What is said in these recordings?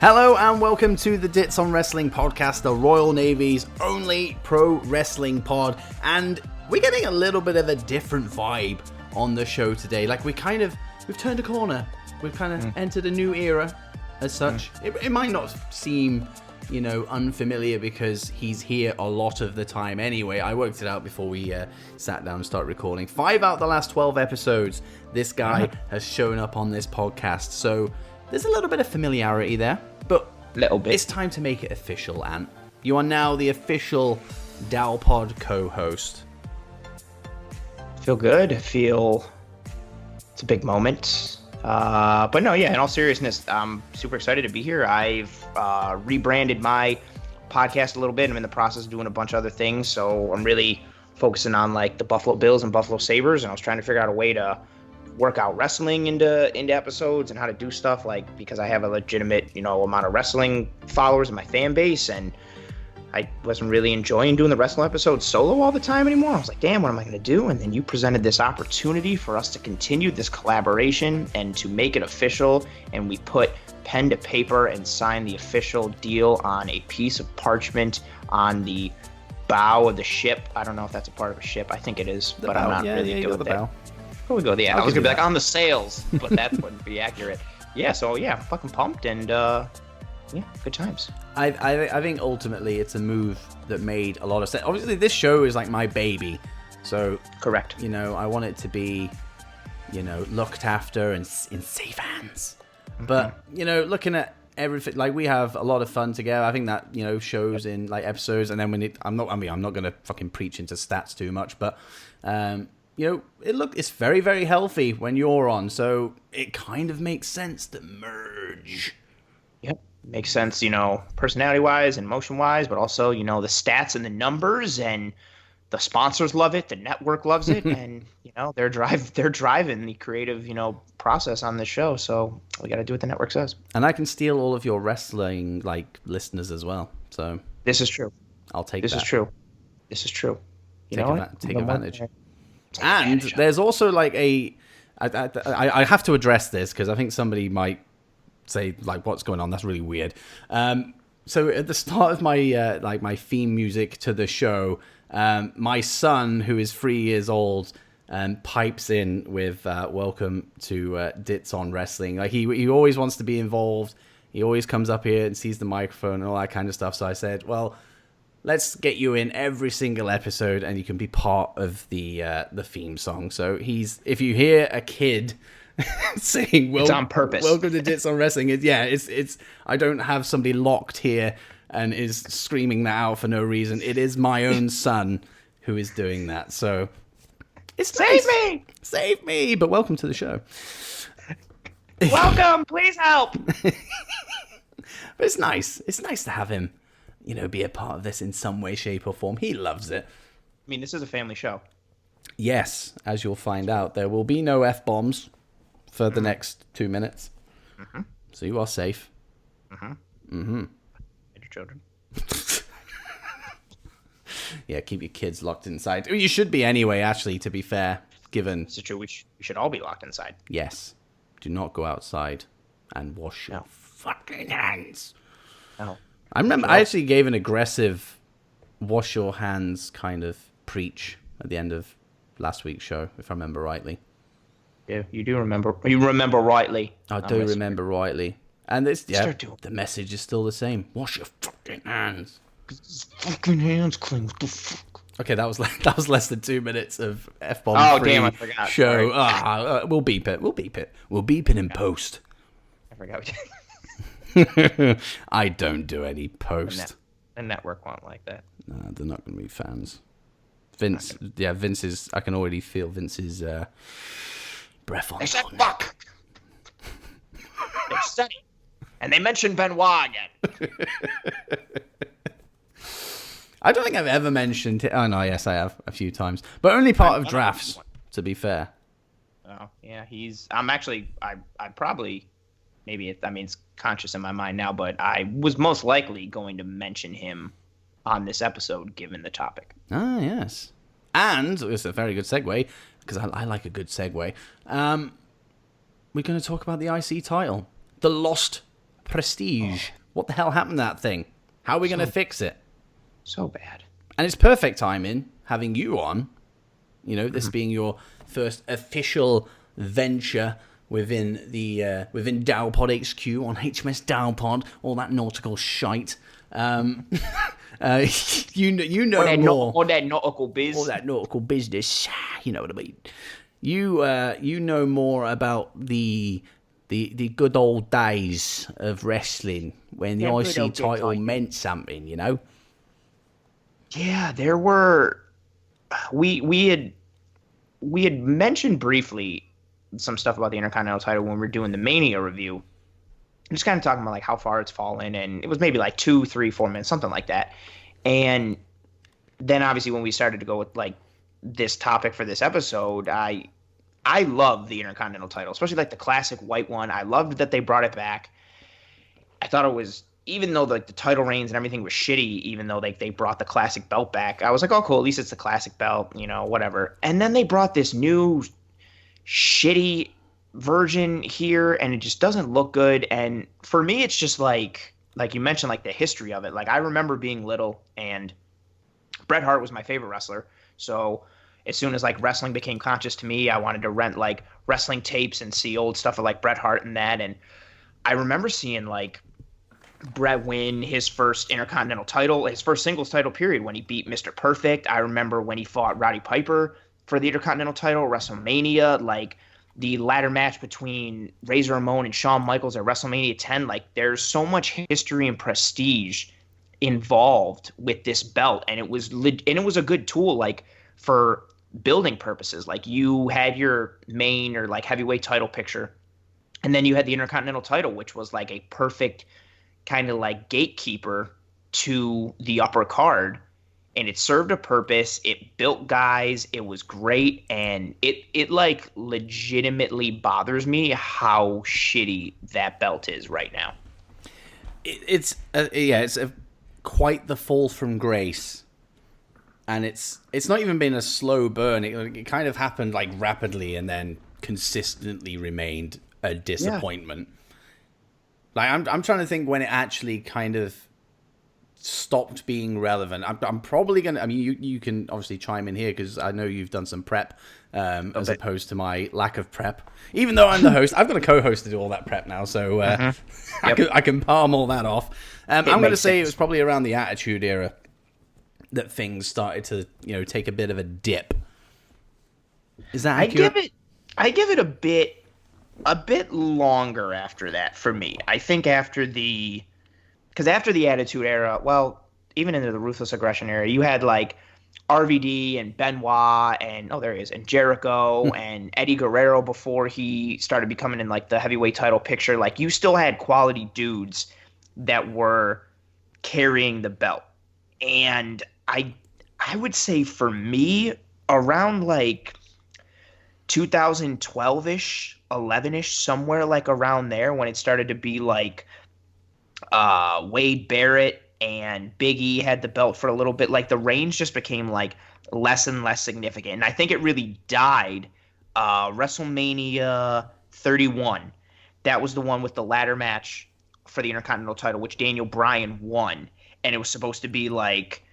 Hello and welcome to the Dits on Wrestling podcast, the Royal Navy's only pro wrestling pod. And we're getting a little bit of a different vibe on the show today. Like we've turned a corner. We've kind of entered a new era as such. It might not seem, unfamiliar because he's here a lot of the time anyway. I worked it out before we sat down and started recording. 5 out of the last 12 episodes, this guy has shown up on this podcast. So there's a little bit of familiarity there. But it's time to make it official, Ant. You are now the official DOWPOD co-host. Feel good. It's a big moment. But no, yeah, in all seriousness, I'm super excited to be here. I've rebranded my podcast a little bit. I'm in the process of doing a bunch of other things. So I'm really focusing on like the Buffalo Bills and Buffalo Sabres. And I was trying to figure out a way to work out wrestling into episodes and how to do stuff, like, because I have a legitimate, amount of wrestling followers in my fan base, and I wasn't really enjoying doing the wrestling episodes solo all the time anymore. I was like, damn, what am I going to do? And then you presented this opportunity for us to continue this collaboration and to make it official, and we put pen to paper and signed the official deal on a piece of parchment on the bow of the ship. I don't know if that's a part of a ship. I think it is, but I'm not really good with that. Here we go. Yeah, I was gonna be like on the sails, but that wouldn't be accurate. Yeah, so yeah, I'm fucking pumped, and good times. I think ultimately it's a move that made a lot of sense. Obviously, this show is like my baby, so correct. I want it to be, looked after and in safe hands. Mm-hmm. But looking at everything, like, we have a lot of fun together. I think that shows in like episodes, and then I'm not gonna fucking preach into stats too much, but it's very, very healthy when you're on, so it kind of makes sense to merge. Yep, makes sense, personality-wise and motion-wise, but also, the stats and the numbers, and the sponsors love it, the network loves it, and, they're driving the creative, process on the show, so we got to do what the network says. And I can steal all of your wrestling, like, listeners as well, so... This is true. I'll take this. This is true. Take advantage. And there's also like I have to address this because I think somebody might say like, what's going on? That's really weird. So at the start of my my theme music to the show, my son, who is 3 years old, pipes in with welcome to Dits on Wrestling. Like he always wants to be involved. He always comes up here and sees the microphone and all that kind of stuff. So I said, well, let's get you in every single episode, and you can be part of the theme song. So if you hear a kid saying, "Well, it's on purpose. Welcome to Dits on Wrestling," it's. I don't have somebody locked here and is screaming that out for no reason. It is my own son who is doing that. So it's save me. But welcome to the show. Welcome, please help. But it's nice. It's nice to have him, be a part of this in some way, shape, or form. He loves it. I mean, this is a family show. Yes, as you'll find out, there will be no F-bombs for the next 2 minutes. Mm-hmm. So you are safe. Mm-hmm. Mm-hmm. Your children. Yeah, keep your kids locked inside. You should be anyway, actually, to be fair, given... It's true. We should all be locked inside. Yes. Do not go outside and wash your fucking hands. No. I actually gave an aggressive wash your hands kind of preach at the end of last week's show, if I remember rightly. Yeah, you do remember. You remember rightly. I do remember rightly. And the message is still the same. Wash your fucking hands. Fucking hands clean. What the fuck? Okay, that was less than 2 minutes of F-bomb free damn, I forgot. show. We'll beep it. We'll beep it in post. I forgot. I don't do any post. The network won't like that. No, they're not going to be fans. Vince is... I can already feel Vince's breath on. They said fuck. They said it. And they mentioned Benoit again. I don't think I've ever mentioned... Oh, no, yes, I have a few times. But only part of drafts, to be fair. Oh, yeah, I'm actually... I probably... Maybe it's conscious in my mind now, but I was most likely going to mention him on this episode, given the topic. Ah, yes. And it's a very good segue, because I like a good segue. We're going to talk about the IC title. The lost prestige. What the hell happened to that thing? How are we going to fix it? So bad. And it's perfect timing having you on. You know, this being your first official venture within the within DOWPOD HQ on HMS DOWPOD, all that nautical shite. You know more. All that nautical biz. All that nautical business. You know what I mean. You know more about the good old days of wrestling when the IC title meant something, you know? Yeah, there were. We had mentioned briefly some stuff about the Intercontinental title when we were doing the Mania review. Just kind of talking about like how far it's fallen, and it was maybe like 2, 3, 4 minutes, something like that. And then obviously when we started to go with like this topic for this episode, I love the Intercontinental title, especially like the classic white one. I loved that they brought it back. I thought it was, even though like the title reigns and everything was shitty, even though they brought the classic belt back, I was like, oh cool, at least it's the classic belt, you know, whatever. And then they brought this new shitty version here, and it just doesn't look good. And for me, it's just like you mentioned, like the history of it. Like I remember being little, and Bret Hart was my favorite wrestler. So as soon as like wrestling became conscious to me, I wanted to rent like wrestling tapes and see old stuff of like Bret Hart and that. And I remember seeing like Bret win his first Intercontinental title, his first singles title period, when he beat Mr. Perfect. I remember when he fought Roddy Piper for the Intercontinental title, WrestleMania, like the ladder match between Razor Ramon and Shawn Michaels at WrestleMania 10. Like there's so much history and prestige involved with this belt, and it was a good tool like for building purposes. Like you had your main or like heavyweight title picture, and then you had the Intercontinental title, which was like a perfect kind of like gatekeeper to the upper card, and it served a purpose. It built guys. It was great, and it like legitimately bothers me how shitty that belt is right now. It's quite the fall from grace, and it's not even been a slow burn. It kind of happened like rapidly, and then consistently remained a disappointment. Yeah. Like I'm trying to think when it actually kind of stopped being relevant. I'm probably gonna. I mean, you can obviously chime in here because I know you've done some prep, as opposed to my lack of prep. Even though I'm the host, I've got a co-host to do all that prep now, so yep. I can palm all that off. I'm going to say it was probably around the Attitude Era that things started to take a bit of a dip. Is that accurate? I give it a bit longer after that for me. I think because after the Attitude Era, well, even into the Ruthless Aggression era, you had like RVD and Benoit and there he is, and Jericho and Eddie Guerrero before he started becoming in like the heavyweight title picture. Like you still had quality dudes that were carrying the belt. And I would say for me, around like 2012-ish, 11-ish, somewhere like around there, when it started to be like Wade Barrett and Big E had the belt for a little bit, like the reigns just became like less and less significant. And I think it really died WrestleMania 31. That was the one with the ladder match for the Intercontinental title, which Daniel Bryan won. And it was supposed to be like,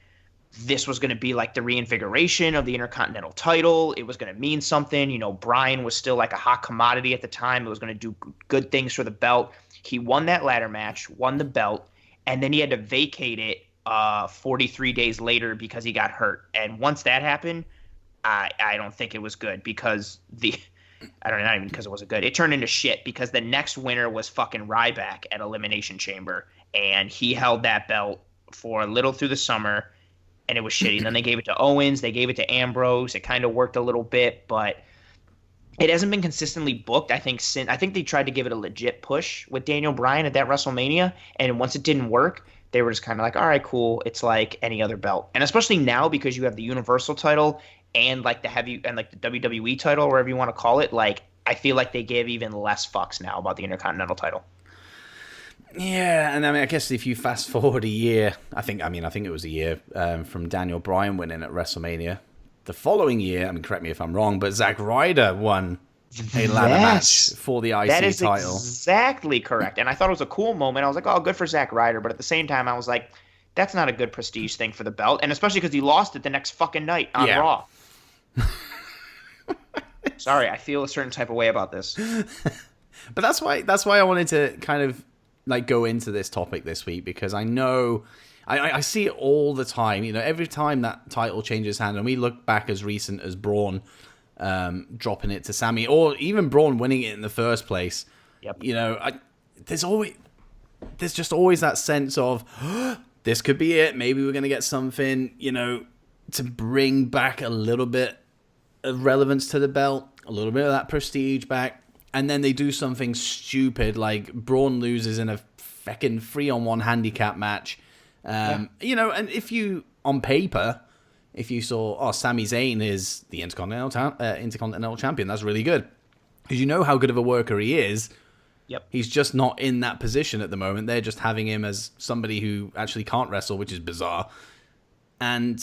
this was going to be like the reinvigoration of the Intercontinental title. It was going to mean something. Bryan was still like a hot commodity at the time. It was going to do good things for the belt. He won that ladder match, won the belt, and then he had to vacate it 43 days later because he got hurt. And once that happened, I don't think it was good because not even because it wasn't good. It turned into shit because the next winner was fucking Ryback at Elimination Chamber, and he held that belt for a little through the summer, and it was shitty. And then they gave it to Owens, they gave it to Ambrose. It kind of worked a little bit, but it hasn't been consistently booked. I think they tried to give it a legit push with Daniel Bryan at that WrestleMania, and once it didn't work, they were just kind of like, all right, cool. It's like any other belt. And especially now because you have the Universal title and like the heavy and like the WWE title, or whatever you want to call it, like I feel like they give even less fucks now about the Intercontinental title. Yeah, and I mean, I guess if you fast forward a year, I think it was a year from Daniel Bryan winning at WrestleMania. The following year, I mean, correct me if I'm wrong, but Zack Ryder won a ladder match for the IC That is title. exactly correct. And I thought it was a cool moment. I was like, oh, good for Zack Ryder. But at the same time, I was like, that's not a good prestige thing for the belt. And especially because he lost it the next fucking night on Raw. Sorry, I feel a certain type of way about this. But that's why I wanted to kind of like go into this topic this week, because I know I see it all the time. You know, every time that title changes hand, and we look back as recent as Braun dropping it to Sammy, or even Braun winning it in the first place. Yep. You know, there's just always that sense of this could be it. Maybe we're gonna get something, you know, to bring back a little bit of relevance to the belt, a little bit of that prestige back, and then they do something stupid like Braun loses in a fucking 3-on-1 handicap match. You know, and if you, on paper, if you saw, Sami Zayn is the Intercontinental Champion, that's really good. Because you know how good of a worker he is. Yep. He's just not in that position at the moment. They're just having him as somebody who actually can't wrestle, which is bizarre. And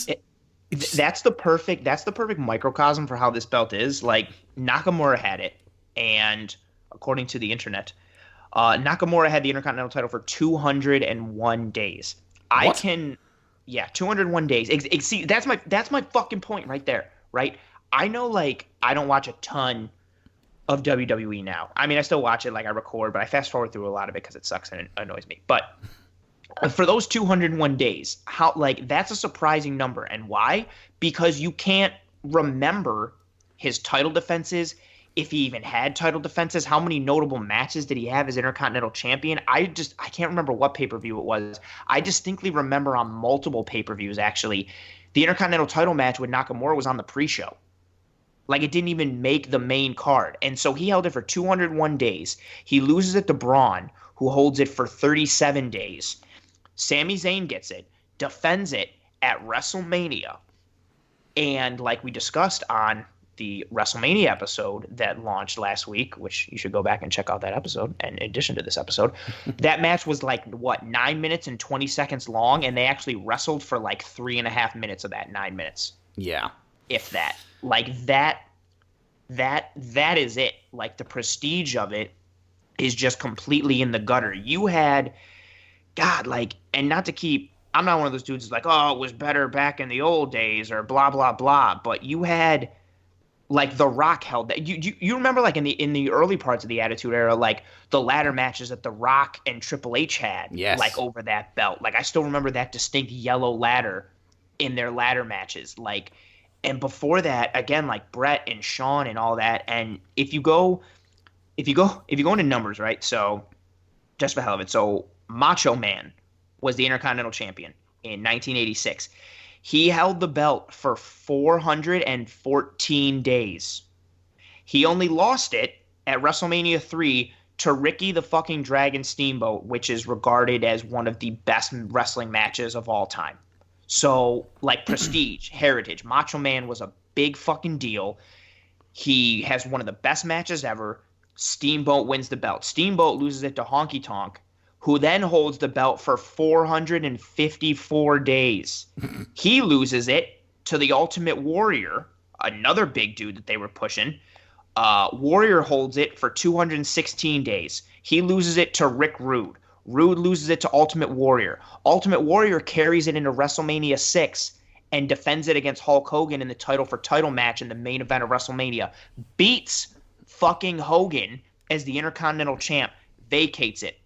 that's the perfect microcosm for how this belt is. Like, Nakamura had it, and according to the internet, Nakamura had the Intercontinental title for 201 days. What? 201 days. See, that's my fucking point right there, right? I know, like, I don't watch a ton of WWE now. I mean, I still watch it, like, I record, but I fast forward through a lot of it because it sucks and it annoys me. But for those 201 days, how, like, that's a surprising number. And why? Because you can't remember his title defenses, if he even had title defenses. How many notable matches did he have as Intercontinental Champion? I can't remember what pay-per-view it was. I distinctly remember on multiple pay-per-views, actually, the Intercontinental title match with Nakamura was on the pre-show. Like, it didn't even make the main card. And so he held it for 201 days. He loses it to Braun, who holds it for 37 days. Sami Zayn gets it, defends it at WrestleMania. And like we discussed on the WrestleMania episode that launched last week, which you should go back and check out that episode in addition to this episode, that match was like, 9 minutes and 20 seconds long, and they actually wrestled for like 3.5 minutes of that 9 minutes. Yeah. If that. Like, that is it. Like, the prestige of it is just completely in the gutter. You had, God, like, and not to keep, I'm not one of those dudes who's like, oh, it was better back in the old days or blah, blah, blah. But you had, like, The Rock held that. You remember, like, in the early parts of the Attitude Era, like, the ladder matches that The Rock and Triple H had, yes, like, over that belt. Like, I still remember that distinct yellow ladder in their ladder matches. Like, and before that, again, like Brett and Shawn and all that. And if you go into numbers, right? So, just for hell of it, so Macho Man was the Intercontinental Champion in 1986. He held the belt for 414 days. He only lost it at WrestleMania 3 to Ricky the fucking Dragon Steamboat, which is regarded as one of the best wrestling matches of all time. So, like, prestige, heritage, Macho Man was a big fucking deal. He has one of the best matches ever. Steamboat wins the belt. Steamboat loses it to Honky Tonk, who then holds the belt for 454 days. He loses it to the Ultimate Warrior, another big dude that they were pushing. Warrior holds it for 216 days. He loses it to Rick Rude. Rude loses it to Ultimate Warrior. Ultimate Warrior carries it into WrestleMania 6 and defends it against Hulk Hogan in the title match in the main event of WrestleMania. Beats fucking Hogan as the Intercontinental Champ. Vacates it.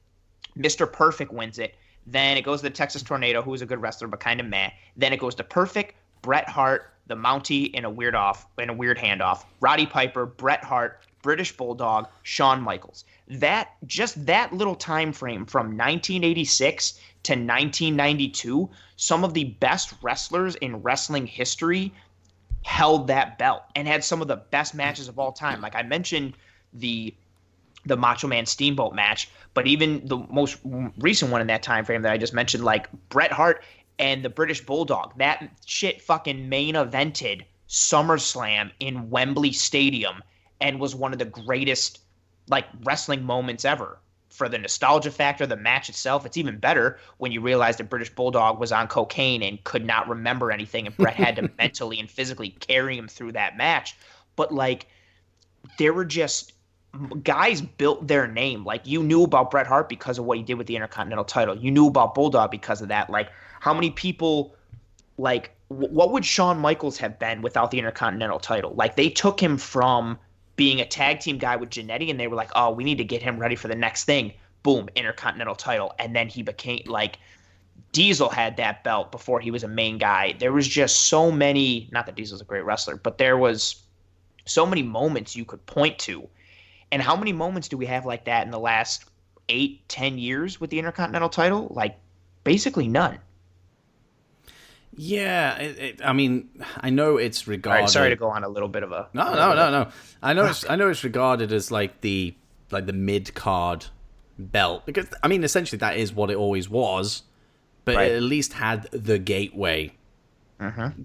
Mr. Perfect wins it. Then it goes to the Texas Tornado, who is a good wrestler but kind of meh. Then it goes to Perfect, Bret Hart, the Mountie in a weird handoff. Roddy Piper, Bret Hart, British Bulldog, Shawn Michaels. That little time frame from 1986 to 1992, some of the best wrestlers in wrestling history held that belt and had some of the best matches of all time. Like I mentioned the Macho Man Steamboat match, but even the most recent one in that time frame that I just mentioned, like Bret Hart and the British Bulldog, that shit fucking main evented SummerSlam in Wembley Stadium and was one of the greatest, like, wrestling moments ever. For the nostalgia factor, the match itself, it's even better when you realize that British Bulldog was on cocaine and could not remember anything, and Bret had to mentally and physically carry him through that match. But, like, there were just guys built their name. Like, you knew about Bret Hart because of what he did with the Intercontinental title. You knew about Bulldog because of that. Like, how many people, like, what would Shawn Michaels have been without the Intercontinental title? Like, they took him from being a tag team guy with Jannetty, and they were like, oh, we need to get him ready for the next thing. Boom, Intercontinental title. And then he became, like, Diesel had that belt before he was a main guy. There was just so many, not that Diesel's a great wrestler, but there was so many moments you could point to. And how many moments do we have like that in the last 8-10 years with the Intercontinental title? Like, basically none. Yeah, I mean, I know it's regarded. All right, sorry to go on a little bit of a. No. I know it's regarded as like the mid card belt, because I mean, essentially that is what it always was, but Right. it at least had the gateway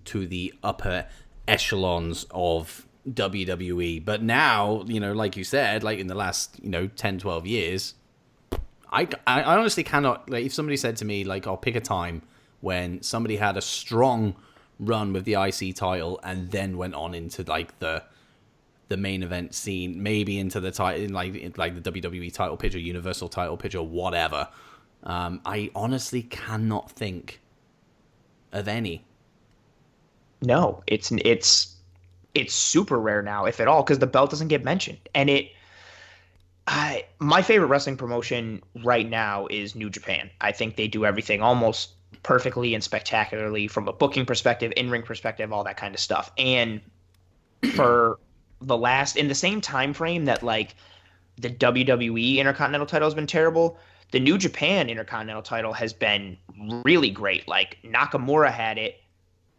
to the upper echelons of WWE. But now, like you said, like in the last 10, 12 years, I honestly cannot, like, if somebody said to me, like, I'll pick a time when somebody had a strong run with the IC title and then went on into like the main event scene, maybe into the title, like the WWE title picture, Universal title picture, whatever. I honestly cannot think of any. No, it's super rare now, if at all, because the belt doesn't get mentioned. And my favorite wrestling promotion right now is New Japan. I think they do everything almost perfectly and spectacularly from a booking perspective, in-ring perspective, all that kind of stuff. And for in the same time frame that like the WWE Intercontinental title has been terrible, the New Japan Intercontinental title has been really great. Like, Nakamura had it,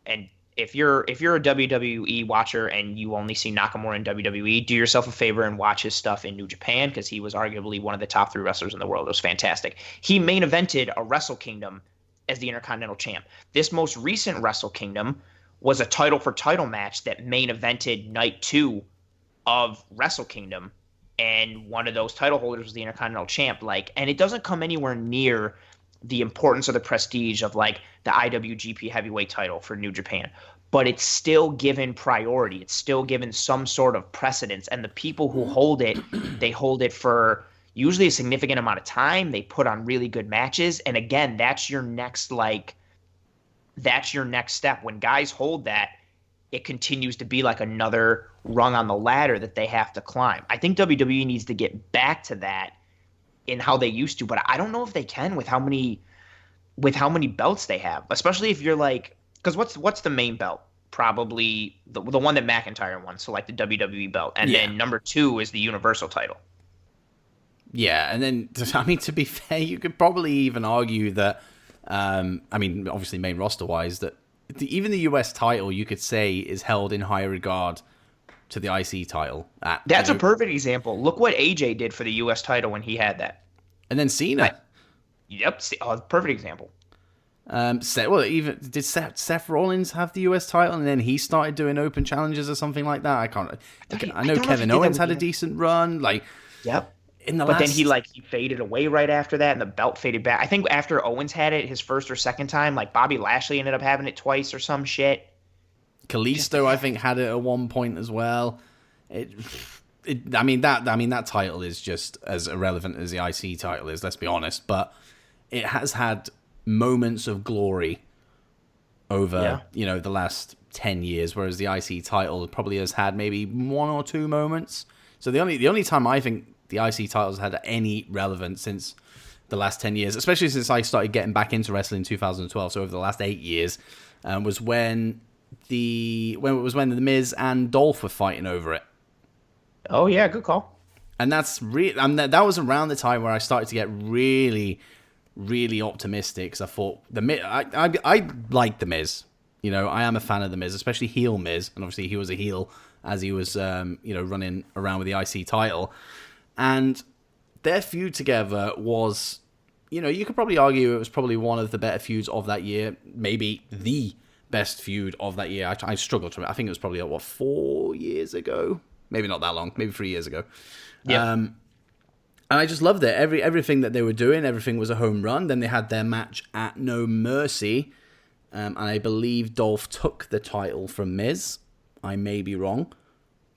and if you're a WWE watcher and you only see Nakamura in WWE, do yourself a favor and watch his stuff in New Japan, because he was arguably one of the top 3 wrestlers in the world. It was fantastic. He main evented a Wrestle Kingdom as the Intercontinental champ. This most recent Wrestle Kingdom was a title for title match that main evented night 2 of Wrestle Kingdom, and one of those title holders was the Intercontinental champ. Like, and it doesn't come anywhere near the importance or the prestige of like the IWGP heavyweight title for New Japan, but it's still given priority. It's still given some sort of precedence, and the people who hold it, they hold it for usually a significant amount of time. They put on really good matches, and again, that's your next step. When guys hold that, it continues to be like another rung on the ladder that they have to climb. I think WWE needs to get back to that in how they used to, but I don't know if they can with how many belts they have, especially if you're like, because what's the main belt? Probably the one that McIntyre won, so like the WWE belt, and then number 2 is the Universal title. Yeah, and then, I mean, to be fair, you could probably even argue that, I mean, obviously main roster-wise, that even the US title, you could say, is held in higher regard to the IC title. That's a perfect example. Look what AJ did for the US title when he had that. And then Cena. Yep, perfect example. Did Seth Rollins have the US title and then he started doing open challenges or something like that? I know Kevin Owens had a decent run. Like, yep. But then he faded away right after that, and the belt faded back. I think after Owens had it his first or second time, like Bobby Lashley ended up having it twice or some shit. Kalisto, I think, had it at one point as well. That title is just as irrelevant as the IC title is, let's be honest. But it has had moments of glory over the last 10 years, whereas the IC title probably has had maybe 1 or 2 moments. So the only time I think the IC titles had any relevance since the last 10 years, especially since I started getting back into wrestling in 2012, so over the last 8 years, was when the Miz and Dolph were fighting over it. Oh yeah, good call. And that's that was around the time where I started to get really, really optimistic, because I thought I like the Miz. I am a fan of the Miz, especially heel Miz, and obviously he was a heel as he was running around with the IC title. And their feud together was, you could probably argue it was probably one of the better feuds of that year, maybe the best feud of that year. I struggled to remember. I think it was probably 4 years ago, maybe not that long, maybe 3 years ago. Yeah. And I just loved it. Everything that they were doing, everything was a home run. Then they had their match at No Mercy, and I believe Dolph took the title from Miz. I may be wrong.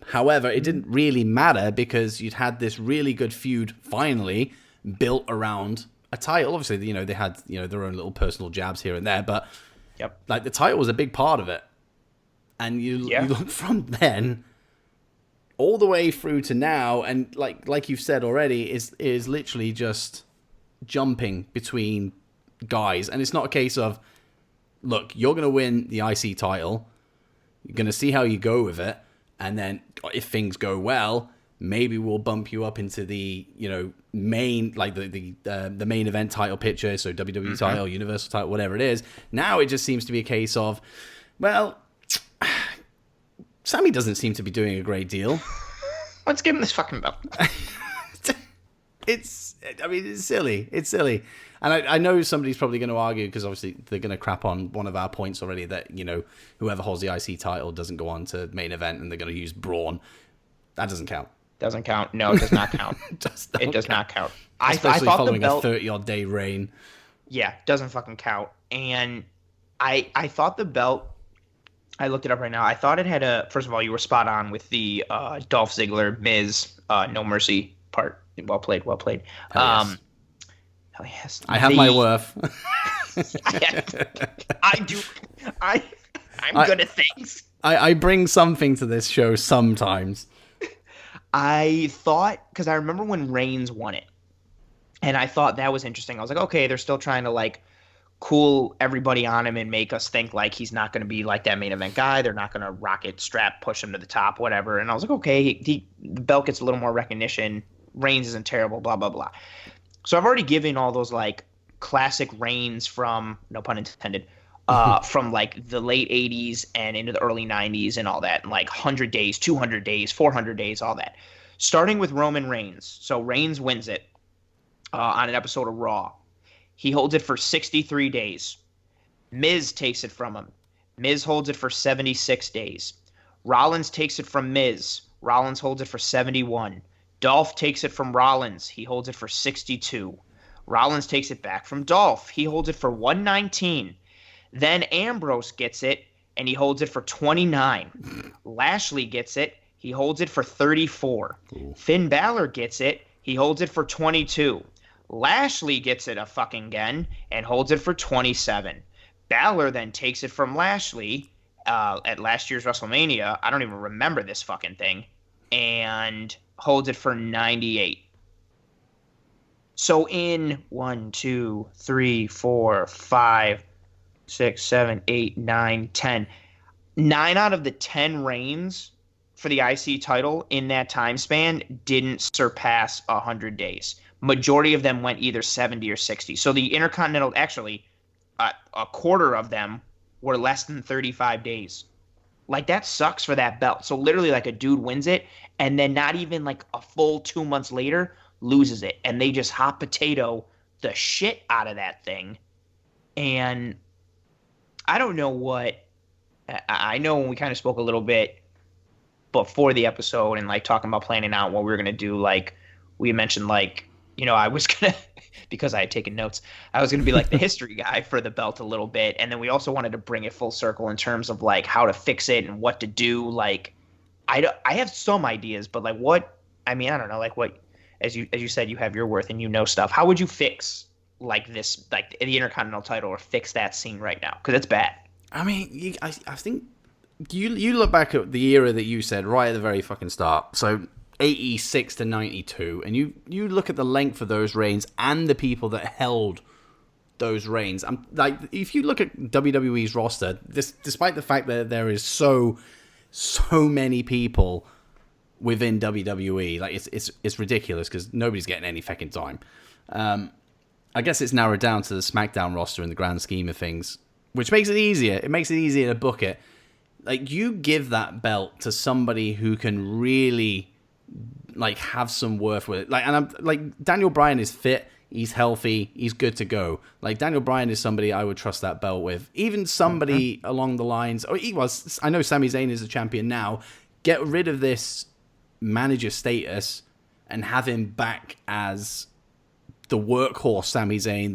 However, it didn't really matter because you'd had this really good feud finally built around a title. Obviously, you know, they had, you know, their own little personal jabs here and there, but like the title was a big part of it. And you look from then all the way through to now, and like you've said already, is literally just jumping between guys. And it's not a case of, look, you're going to win the IC title, you're going to see how you go with it, and then if things go well, maybe we'll bump you up into the, you know, main, like the main event title picture, so WWE title, Universal title, whatever it is. Now it just seems to be a case of, well, Sammy doesn't seem to be doing a great deal. Let's give him this fucking belt. It's silly. It's silly. And I know somebody's probably going to argue, because obviously they're going to crap on one of our points already, that, you know, whoever holds the IC title doesn't go on to main event and they're going to use Braun. That doesn't count. Doesn't count. No, it does not count. It does not count. Especially I thought following the belt, a 30-odd day reign. Yeah, doesn't fucking count. And I thought the belt, I looked it up right now. I thought it had first of all, you were spot on with the Dolph Ziggler, Miz, No Mercy part. Well played. Hell yes. I have my worth. I do. I'm good at things. I bring something to this show sometimes. I thought, because I remember when Reigns won it, and I thought that was interesting. I was like, okay, they're still trying to like cool everybody on him and make us think like he's not going to be like that main event guy. They're not going to rocket strap push him to the top, whatever. And I was like, okay, the belt gets a little more recognition. Reigns isn't terrible, blah, blah, blah. So I've already given all those like classic Reigns from, no pun intended, from like the late 80s and into the early 90s and all that, and like 100 days, 200 days, 400 days, all that. Starting with Roman Reigns. So Reigns wins it on an episode of Raw. He holds it for 63 days. Miz takes it from him. Miz holds it for 76 days. Rollins takes it from Miz. Rollins holds it for 71. Dolph takes it from Rollins. He holds it for 62. Rollins takes it back from Dolph. He holds it for 119. Then Ambrose gets it, and he holds it for 29. Lashley gets it. He holds it for 34. Ooh. Finn Balor gets it. He holds it for 22. Lashley gets it a fucking again and holds it for 27. Balor then takes it from Lashley at last year's WrestleMania. I don't even remember this fucking thing. And holds it for 98. So in 1, 2, 3, 4, 5, 6, 7, 8, 9, 10. 9 out of the 10 reigns for the IC title in that time span didn't surpass 100 days. Majority of them went either 70 or 60. So the Intercontinental, actually, a quarter of them were less than 35 days. Like, that sucks for that belt. So literally, like, a dude wins it, and then not even like a full 2 months later loses it, and they just hot potato the shit out of that thing. And I don't know what I know when we kind of spoke a little bit before the episode and like talking about planning out what we were gonna do. Like we mentioned, like, you know, I was gonna because I had taken notes. I was gonna be like the history guy for the belt a little bit, and then we also wanted to bring it full circle in terms of like how to fix it and what to do. Like I have some ideas, but like what I mean, I don't know. Like what as you said, you have your worth and you know stuff. How would you fix like this, like the Intercontinental title, or fix that scene right now? Because it's bad. I mean, I think you look back at the era that you said right at the very fucking start. So 86 to 92, and you look at the length of those reigns and the people that held those reigns. I'm like, if you look at WWE's roster, despite the fact that there is so many people within WWE, like it's ridiculous because nobody's getting any fucking time. I guess it's narrowed down to the SmackDown roster in the grand scheme of things, which makes it easier. It makes it easier to book it. Like, you give that belt to somebody who can really like have some worth with it. Like, and I'm like, Daniel Bryan is fit, he's healthy, he's good to go. Like, Daniel Bryan is somebody I would trust that belt with. Even somebody along the lines, or he was, I know Sami Zayn is a champion now. Get rid of this manager status and have him back as the workhorse Sami Zayn,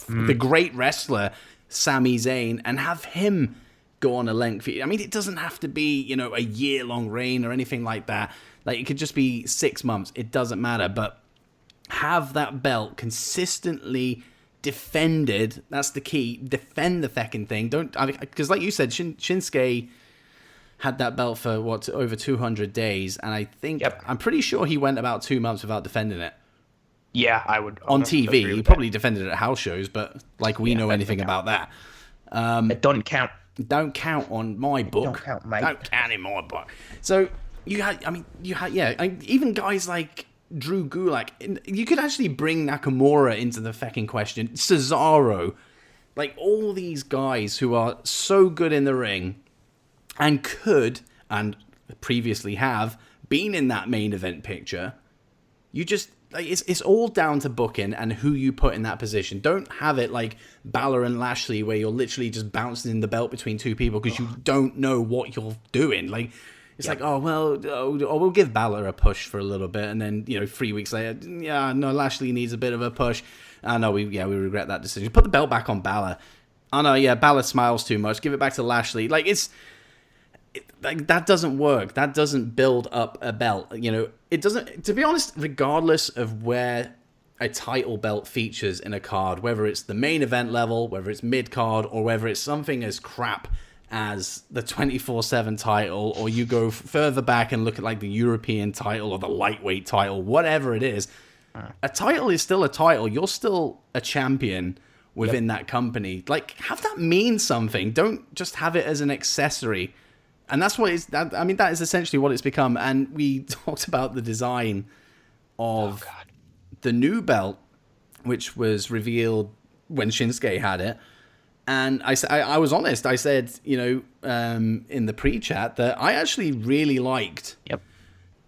the great wrestler Sami Zayn, and have him go on a lengthy. I mean, it doesn't have to be, you know, a year-long reign or anything like that. Like, it could just be 6 months. It doesn't matter. But have that belt consistently defended. That's the key. Defend the fucking thing. Because like you said, Shinsuke had that belt for over 200 days, and I think I'm pretty sure he went about 2 months without defending it. Yeah, I would on TV. He probably defended it at house shows, but like we know anything about that. It doesn't count. Don't count on my book. Don't count, mate. Don't count in my book. So even guys like Drew Gulak, you could actually bring Nakamura into the fucking question. Cesaro, like all these guys who are so good in the ring and could and previously have been in that main event picture. You just it's all down to booking and who you put in that position. Don't have it like Balor and Lashley where you're literally just bouncing the belt between two people because you don't know what you're doing. Like it's like, we'll give Balor a push for a little bit, and then 3 weeks later, Lashley needs a bit of a push. We regret that decision. Put the belt back on Balor. Balor smiles too much. Give it back to Lashley. Like that doesn't work. That doesn't build up a belt. It doesn't. To be honest, regardless of where a title belt features in a card, whether it's the main event level, whether it's mid card, or whether it's something as crap as the 24/7 title, or you go further back and look at like the European title or the lightweight title, whatever it is, a title is still a title. You're still a champion within that company. Like, have that mean something. Don't just have it as an accessory. And that's what it's. That is essentially what it's become. And we talked about the design of the new belt, which was revealed when Shinsuke had it. And I was honest. I said, in the pre-chat that I actually really liked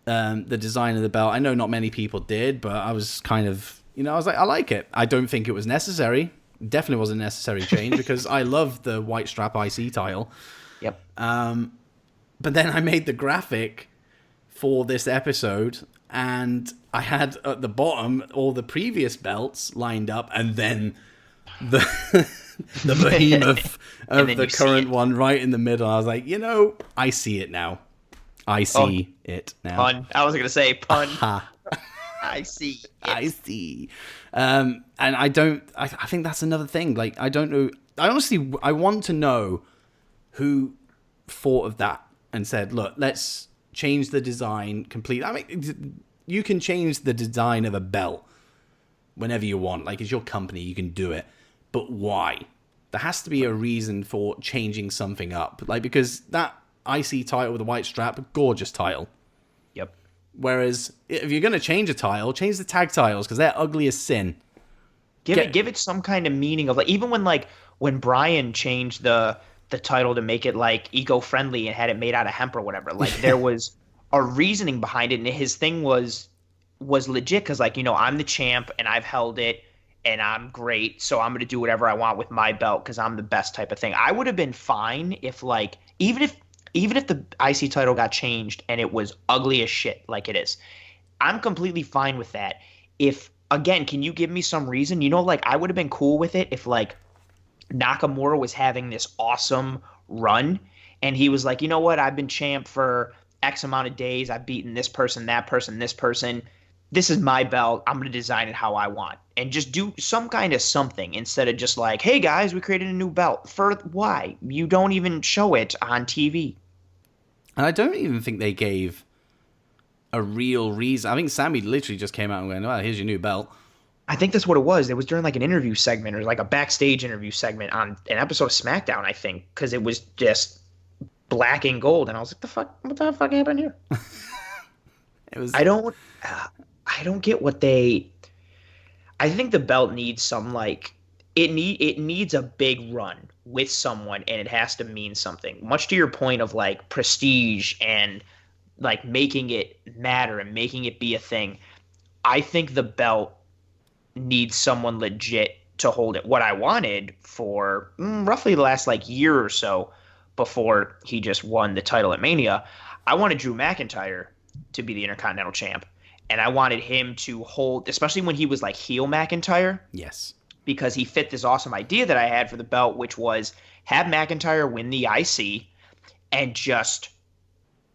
the design of the belt. I know not many people did, but I was kind of, I was like, I like it. I don't think it was necessary. Definitely wasn't a necessary change because I love the white strap IC title. Yep. But then I made the graphic for this episode, and I had at the bottom all the previous belts lined up, and then the behemoth of the current one right in the middle. I was like, I see it now. I see it now. Pun. I was going to say pun. I see it. I see. And I think that's another thing. Like, I don't know. I want to know who thought of that and said, look, let's change the design completely. I mean, you can change the design of a belt whenever you want. Like, it's your company, you can do it. But why? There has to be a reason for changing something up. Like, because that IC title with a white strap, gorgeous title. Yep. Whereas, if you're going to change a title, change the tag titles, because they're ugly as sin. Give it some kind of meaning of, like, even when Brian changed the title to make it like eco-friendly and had it made out of hemp or whatever, like there was a reasoning behind it, and his thing was legit because, like, I'm the champ and I've held it and I'm great, so I'm going to do whatever I want with my belt because I'm the best type of thing. I would have been fine if, like, even if the IC title got changed and it was ugly as shit like it is, I'm completely fine with that. If, again, can you give me some reason? Like, I would have been cool with it if, like, Nakamura was having this awesome run and he was like, you know what, I've been champ for X amount of days, I've beaten this person, that person, this person, this is my belt, I'm going to design it how I want, and just do some kind of something instead of just like, hey guys, we created a new belt. For why? You don't even show it on TV. And I don't even think they gave a real reason. I think Sammy literally just came out and went, well, here's your new belt. I think that's what it was. It was during like an interview segment or like a backstage interview segment on an episode of SmackDown, I think, because it was just black and gold, and I was like, what the fuck happened here? It was. I don't get what they. I think the belt needs some, like, it needs a big run with someone, and it has to mean something. Much to your point of, like, prestige and, like, making it matter and making it be a thing. I think the belt needs someone legit to hold it. What I wanted for roughly the last, like, year or so before he just won the title at Mania, I wanted Drew McIntyre to be the Intercontinental Champ. And I wanted him to hold, especially when he was like heel McIntyre. Yes. because he fit this awesome idea that I had for the belt, which was have McIntyre win the IC and just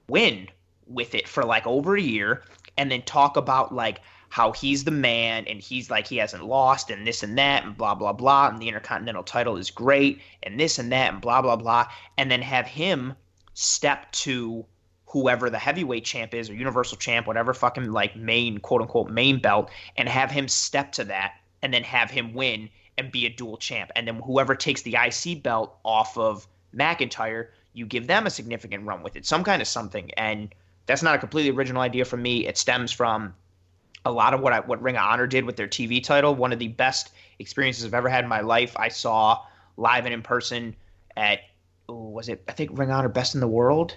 win with it for like over a year, and then talk about like how he's the man and he's like he hasn't lost and this and that and blah blah blah, and the Intercontinental title is great and this and that and blah blah blah, and then have him step to whoever the heavyweight champ is or universal champ, whatever fucking like main quote unquote main belt, and have him step to that and then have him win and be a dual champ, and then whoever takes the IC belt off of McIntyre, you give them a significant run with it, some kind of something. And that's not a completely original idea from me. It stems from a lot of what Ring of Honor did with their TV title. One of the best experiences I've ever had in my life. I saw live and in person at, I think Ring of Honor Best in the World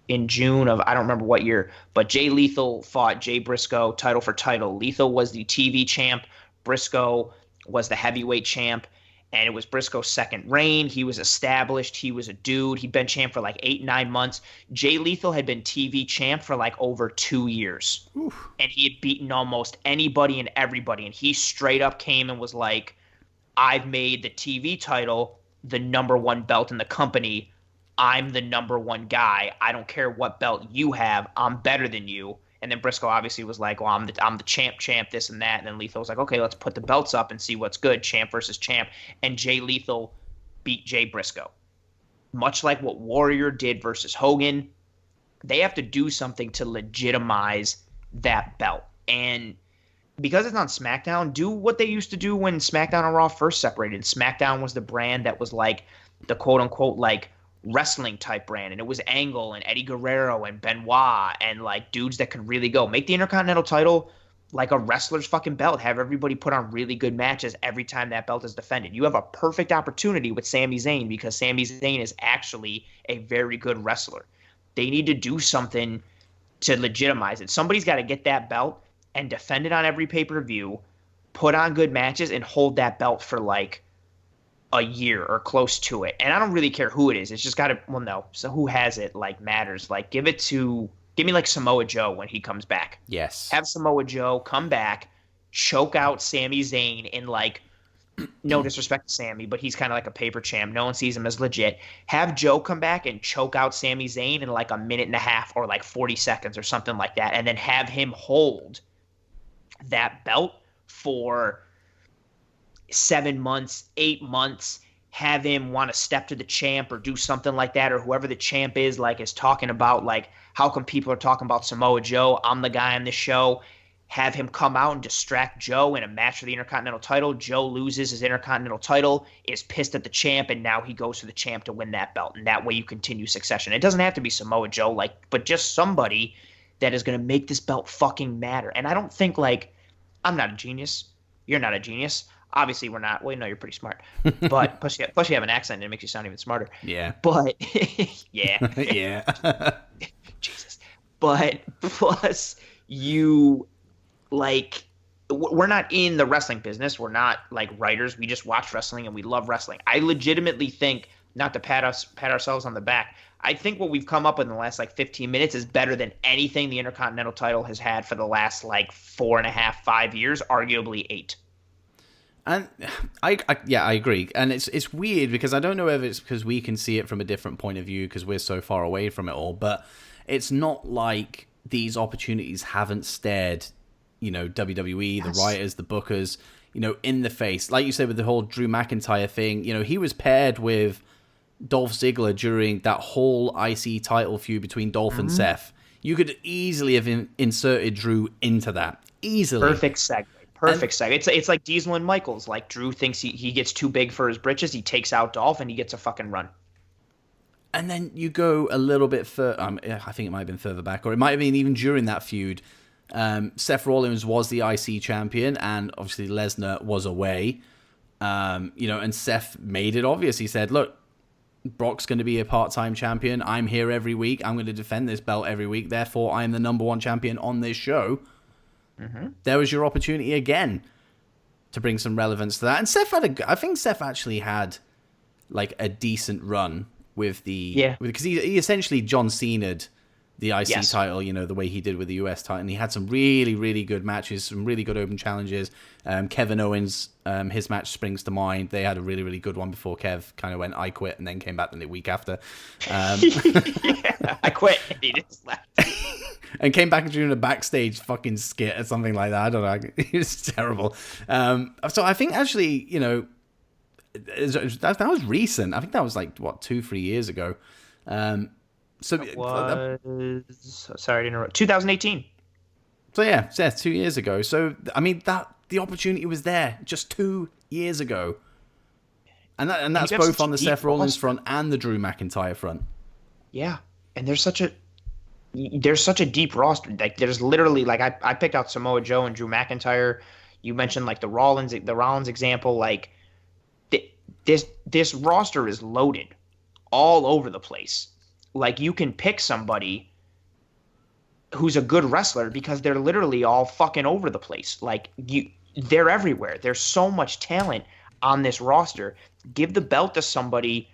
in June of, I don't remember what year, but Jay Lethal fought Jay Briscoe title for title. Lethal was the TV champ. Briscoe was the heavyweight champ. And it was Briscoe's second reign. He was established. He was a dude. He'd been champ for like 8-9 months. Jay Lethal had been TV champ for like over 2 years. Oof. And he had beaten almost anybody and everybody. And he straight up came and was like, I've made the TV title the number one belt in the company. I'm the number one guy. I don't care what belt you have. I'm better than you. And then Briscoe obviously was like, well, I'm the champ, this and that. And then Lethal was like, okay, let's put the belts up and see what's good, champ versus champ. And Jay Lethal beat Jay Briscoe. Much like what Warrior did versus Hogan, they have to do something to legitimize that belt. And because it's on SmackDown, do what they used to do when SmackDown and Raw first separated. SmackDown was the brand that was like the quote-unquote like wrestling type brand, and it was Angle and Eddie Guerrero and Benoit and like dudes that could really go. Make the Intercontinental title like a wrestler's fucking belt. Have everybody put on really good matches every time that belt is defended. You have a perfect opportunity with Sami Zayn because Sami Zayn is actually a very good wrestler. They need to do something to legitimize it. Somebody's got to get that belt and defend it on every pay-per-view, put on good matches, and hold that belt for like a year or close to it. And I don't really care who it is. It's just got to, well, no. So who has it like matters. Like give me like Samoa Joe when he comes back. Yes. Have Samoa Joe come back, choke out Sami Zayn in like, no disrespect to Sami, but he's kind of like a paper champ. No one sees him as legit. Have Joe come back and choke out Sami Zayn in like a minute and a half or like 40 seconds or something like that. And then have him hold that belt for 7 months, 8 months, have him want to step to the champ or do something like that, or whoever the champ is, like is talking about like, how come people are talking about Samoa Joe? I'm the guy on this show. Have him come out and distract Joe in a match for the Intercontinental title. Joe loses his Intercontinental title, is pissed at the champ, and now he goes for the champ to win that belt. And that way you continue succession. It doesn't have to be Samoa Joe, like, but just somebody that is going to make this belt fucking matter. And I don't think like, I'm not a genius. You're not a genius. Obviously, we're not. Well, no, you're pretty smart. But plus you have an accent, and it makes you sound even smarter. Yeah. But yeah. Yeah. Jesus. But plus you like, we're not in the wrestling business. We're not like writers. We just watch wrestling and we love wrestling. I legitimately think, not to pat ourselves on the back, I think what we've come up with in the last like 15 minutes is better than anything the Intercontinental title has had for the last like 4.5, 5 years, arguably 8. And I agree. And it's weird because I don't know if it's because we can see it from a different point of view because we're so far away from it all, but it's not like these opportunities haven't stared, WWE, yes, the writers, the bookers, in the face. Like you said with the whole Drew McIntyre thing, he was paired with Dolph Ziggler during that whole IC title feud between Dolph and Seth. You could easily have inserted Drew into that. Easily. Perfect segue. It's like Diesel and Michaels. Like Drew thinks he gets too big for his britches. He takes out Dolph and he gets a fucking run. And then you go a little bit further. I think it might have been further back, or it might have been even during that feud. Seth Rollins was the IC champion, and obviously Lesnar was away. And Seth made it obvious. He said, "Look, Brock's going to be a part-time champion. I'm here every week. I'm going to defend this belt every week. Therefore, I am the number one champion on this show." Mm-hmm. There was your opportunity again to bring some relevance to that. And I think Seth actually had like a decent run with because he essentially John Cena'd the IC title, the way he did with the US title. And he had some really, really good matches, some really good open challenges. Kevin Owens, his match springs to mind. They had a really, really good one before Kev kind of went, I quit, and then came back the week after. I quit, and he just left. And came back during a backstage fucking skit or something like that. I don't know. It was terrible. So I think actually, that was recent. I think that was 2-3 years ago. So it was sorry to interrupt. 2018. So yeah, 2 years ago. So I mean the opportunity was there just 2 years ago, and that's both on the Seth Rollins front and the Drew McIntyre front. Yeah, and there's such a deep roster. Like there's literally I picked out Samoa Joe and Drew McIntyre. You mentioned the Rollins example. Like this roster is loaded all over the place. Like you can pick somebody who's a good wrestler because they're literally all fucking over the place. They're everywhere. There's so much talent on this roster. Give the belt to somebody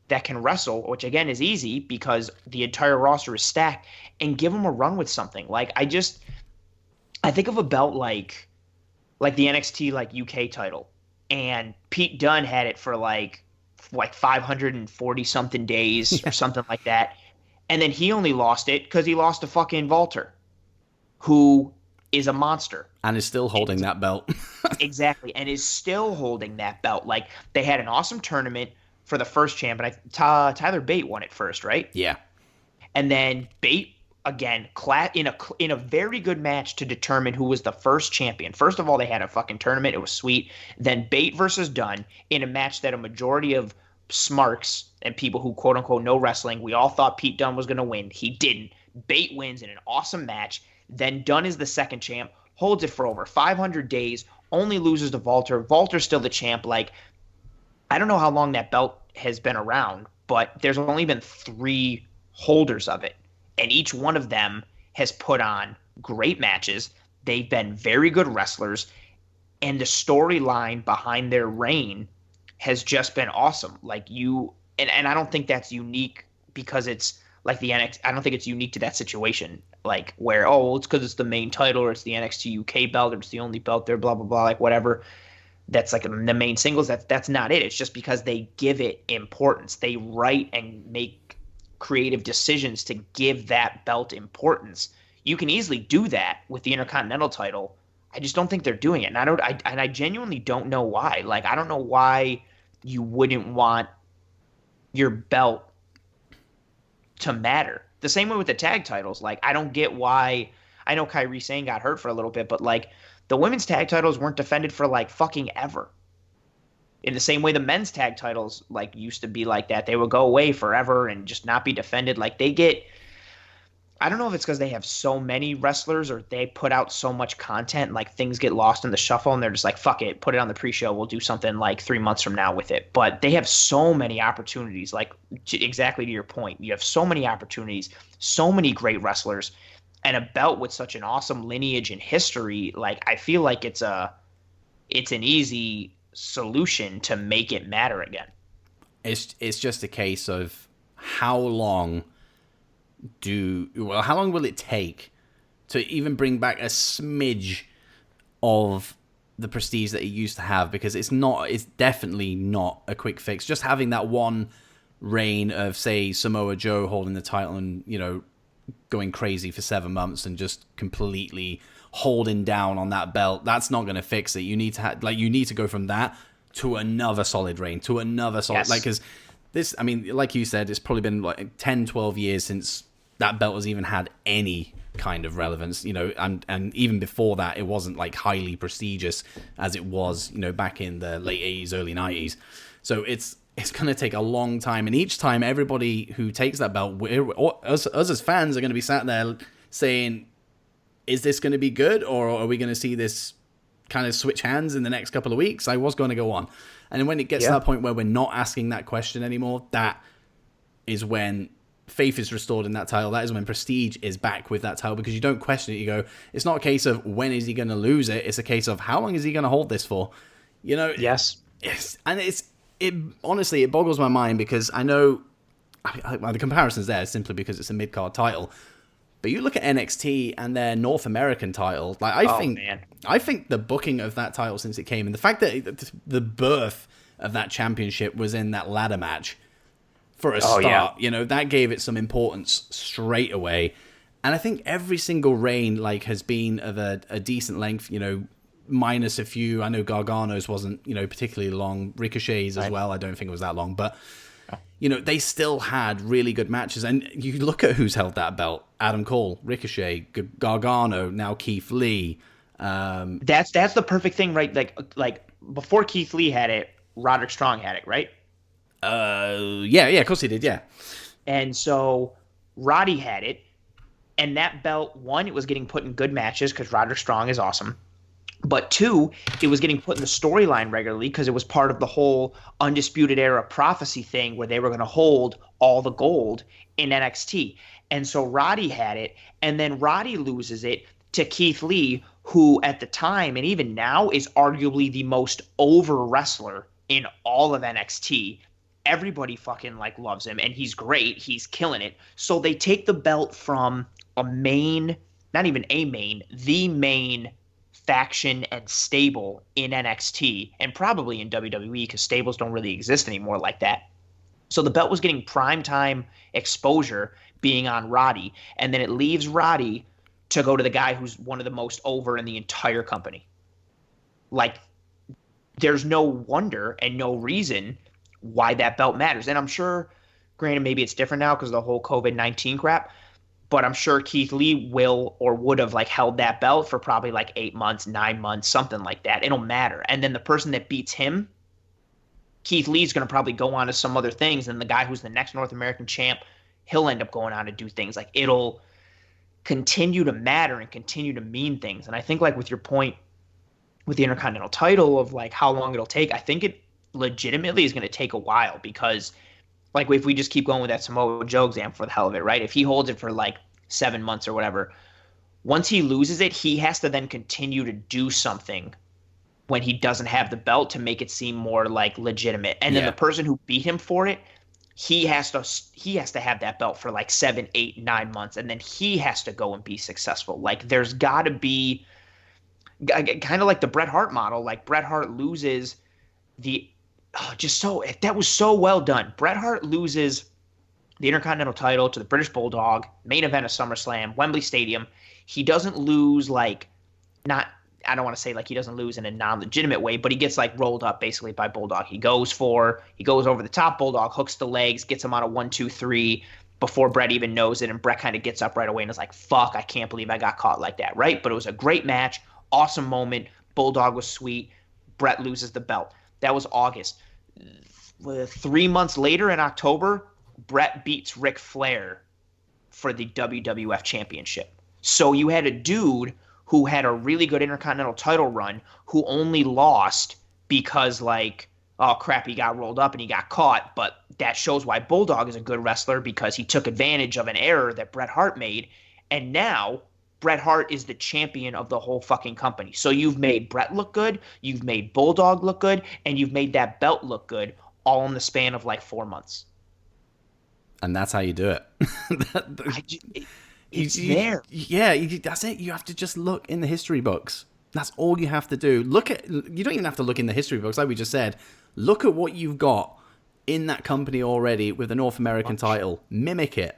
that can wrestle, which again is easy because the entire roster is stacked, and give them a run with something. I think of a belt like the NXT UK title, and Pete Dunne had it for 540 something days or something like that. And then he only lost it because he lost to fucking Walter, who is a monster. And is still holding that belt. Exactly. And is still holding that belt. They had an awesome tournament for the first champ, and Tyler Bate won it first, right? Yeah. And then Bate, again, in a very good match to determine who was the first champion. First of all, they had a fucking tournament. It was sweet. Then Bate versus Dunne in a match that a majority of smarks and people who quote-unquote know wrestling, we all thought Pete Dunne was going to win. He didn't. Bate wins in an awesome match. Then Dunne is the second champ, holds it for over 500 days, only loses to Walter. Walter's still the champ. I don't know how long that belt has been around, but there's only been 3 holders of it. And each one of them has put on great matches. They've been very good wrestlers. And the storyline behind their reign has just been awesome. And I don't think that's unique because it's like the NXT. I don't think it's unique to that situation. Where, it's because it's the main title or it's the NXT UK belt or it's the only belt there, blah, blah, blah, whatever. That's the main singles. That's not it. It's just because they give it importance. They write and make creative decisions to give that belt importance. You can easily do that with the Intercontinental title. I just don't think they're doing it. And I genuinely don't know why. I don't know why you wouldn't want your belt to matter. The same way with the tag titles. I don't get why. I know Kairi Sane got hurt for a little bit, but the women's tag titles weren't defended for fucking ever. In the same way the men's tag titles used to be like that. They would go away forever and just not be defended. They get, I don't know if it's because they have so many wrestlers or they put out so much content, things get lost in the shuffle and they're just fuck it, put it on the pre-show. We'll do something 3 months from now with it. But they have so many opportunities, exactly to your point. You have so many opportunities, so many great wrestlers, and a belt with such an awesome lineage and history. I feel like it's an easy solution to make it matter again. It's just a case of how long will it take to even bring back a smidge of the prestige that it used to have? Because it's definitely not a quick fix. Just having that one reign of, say, Samoa Joe holding the title and, going crazy for 7 months and just completely holding down on that belt, that's not going to fix it. You need to you need to go from that to another solid reign, to another solid, because this, I mean, like you said, it's probably been 10, 12 years since that belt has even had any kind of relevance, and even before that, it wasn't highly prestigious as it was, back in the late 80s, early 90s. So it's going to take a long time. And each time, everybody who takes that belt, us as fans are going to be sat there saying, is this going to be good? Or are we going to see this kind of switch hands in the next couple of weeks? What's going to go on? And when it gets to that point where we're not asking that question anymore, that is when faith is restored in that title. That is when prestige is back with that title, because you don't question it. You go, it's not a case of when is he going to lose it. It's a case of how long is he going to hold this for? Yes. And it honestly, it boggles my mind, because I know the comparison's there simply because it's a mid-card title. But you look at NXT and their North American title, like I think the booking of that title since it came, and the fact that the birth of that championship was in that ladder match for a start, you know, that gave it some importance straight away. And I think every single reign like has been of a decent length, you know, minus a few. I know Gargano's wasn't, you know, particularly long. Ricochet's as well. I don't think it was that long, but you know, they still had really good matches. And you look at who's held that belt: Adam Cole, Ricochet, Gargano, now Keith Lee. That's the perfect thing, right? Like before Keith Lee had it, Roderick Strong had it, right? Yeah, of course he did, yeah. And so Roddy had it, and that belt, one, it was getting put in good matches because Roderick Strong is awesome. But two, it was getting put in the storyline regularly because it was part of the whole Undisputed Era prophecy thing where they were going to hold all the gold in NXT. And so Roddy had it, and then Roddy loses it to Keith Lee, who at the time and even now is arguably the most over wrestler in all of NXT. Everybody fucking like loves him, and he's great. He's killing it. So they take the belt from a main, not even a main, the main faction and stable in NXT, and probably in WWE because stables don't really exist anymore like that. So the belt was getting primetime exposure being on Roddy, and then it leaves Roddy to go to the guy who's one of the most over in the entire company. Like, there's no wonder and no reason why that belt matters. And I'm sure, granted, maybe it's different now because of the whole COVID-19 crap, but I'm sure Keith Lee will or would have like held that belt for probably like 8 months, 9 months, something like that. It'll matter. And then the person that beats him, Keith Lee's going to probably go on to some other things. And the guy who's the next North American champ, he'll end up going on to do things. Like, it'll continue to matter and continue to mean things. And I think, like, with your point with the Intercontinental title of like how long it'll take, I think it legitimately is going to take a while because, like, if we just keep going with that Samoa Joe example for the hell of it, right? If he holds it for like 7 months or whatever, once he loses it, he has to then continue to do something when he doesn't have the belt to make it seem more like legitimate. And then the person who beat him for it, he has to have that belt for like 7, 8, 9 months, and then he has to go and be successful. Like, there's got to be kind of like the Bret Hart model. Like, Bret Hart loses that was so well done. Bret Hart loses the Intercontinental title to the British Bulldog, main event of SummerSlam, Wembley Stadium. He doesn't lose I don't want to say like he doesn't lose in a non-legitimate way, but he gets like rolled up basically by Bulldog. He goes over the top. Bulldog hooks the legs, gets him on a 1, 2, 3 before Bret even knows it. And Bret kind of gets up right away and is like, fuck, I can't believe I got caught like that. Right. But it was a great match. Awesome moment. Bulldog was sweet. Bret loses the belt. That was August. 3 months later in October, Bret beats Ric Flair for the WWF Championship. So you had a dude who had a really good Intercontinental title run who only lost because, like, oh crap, he got rolled up and he got caught. But that shows why Bulldog is a good wrestler, because he took advantage of an error that Bret Hart made. And now Bret Hart is the champion of the whole fucking company. So you've made Bret look good, you've made Bulldog look good, and you've made that belt look good, all in the span of like 4 months. And that's how you do it. It's there. Yeah, that's it. You have to just look in the history books. That's all you have to do. You don't even have to look in the history books, like we just said. Look at what you've got in that company already with the North American title. Mimic it.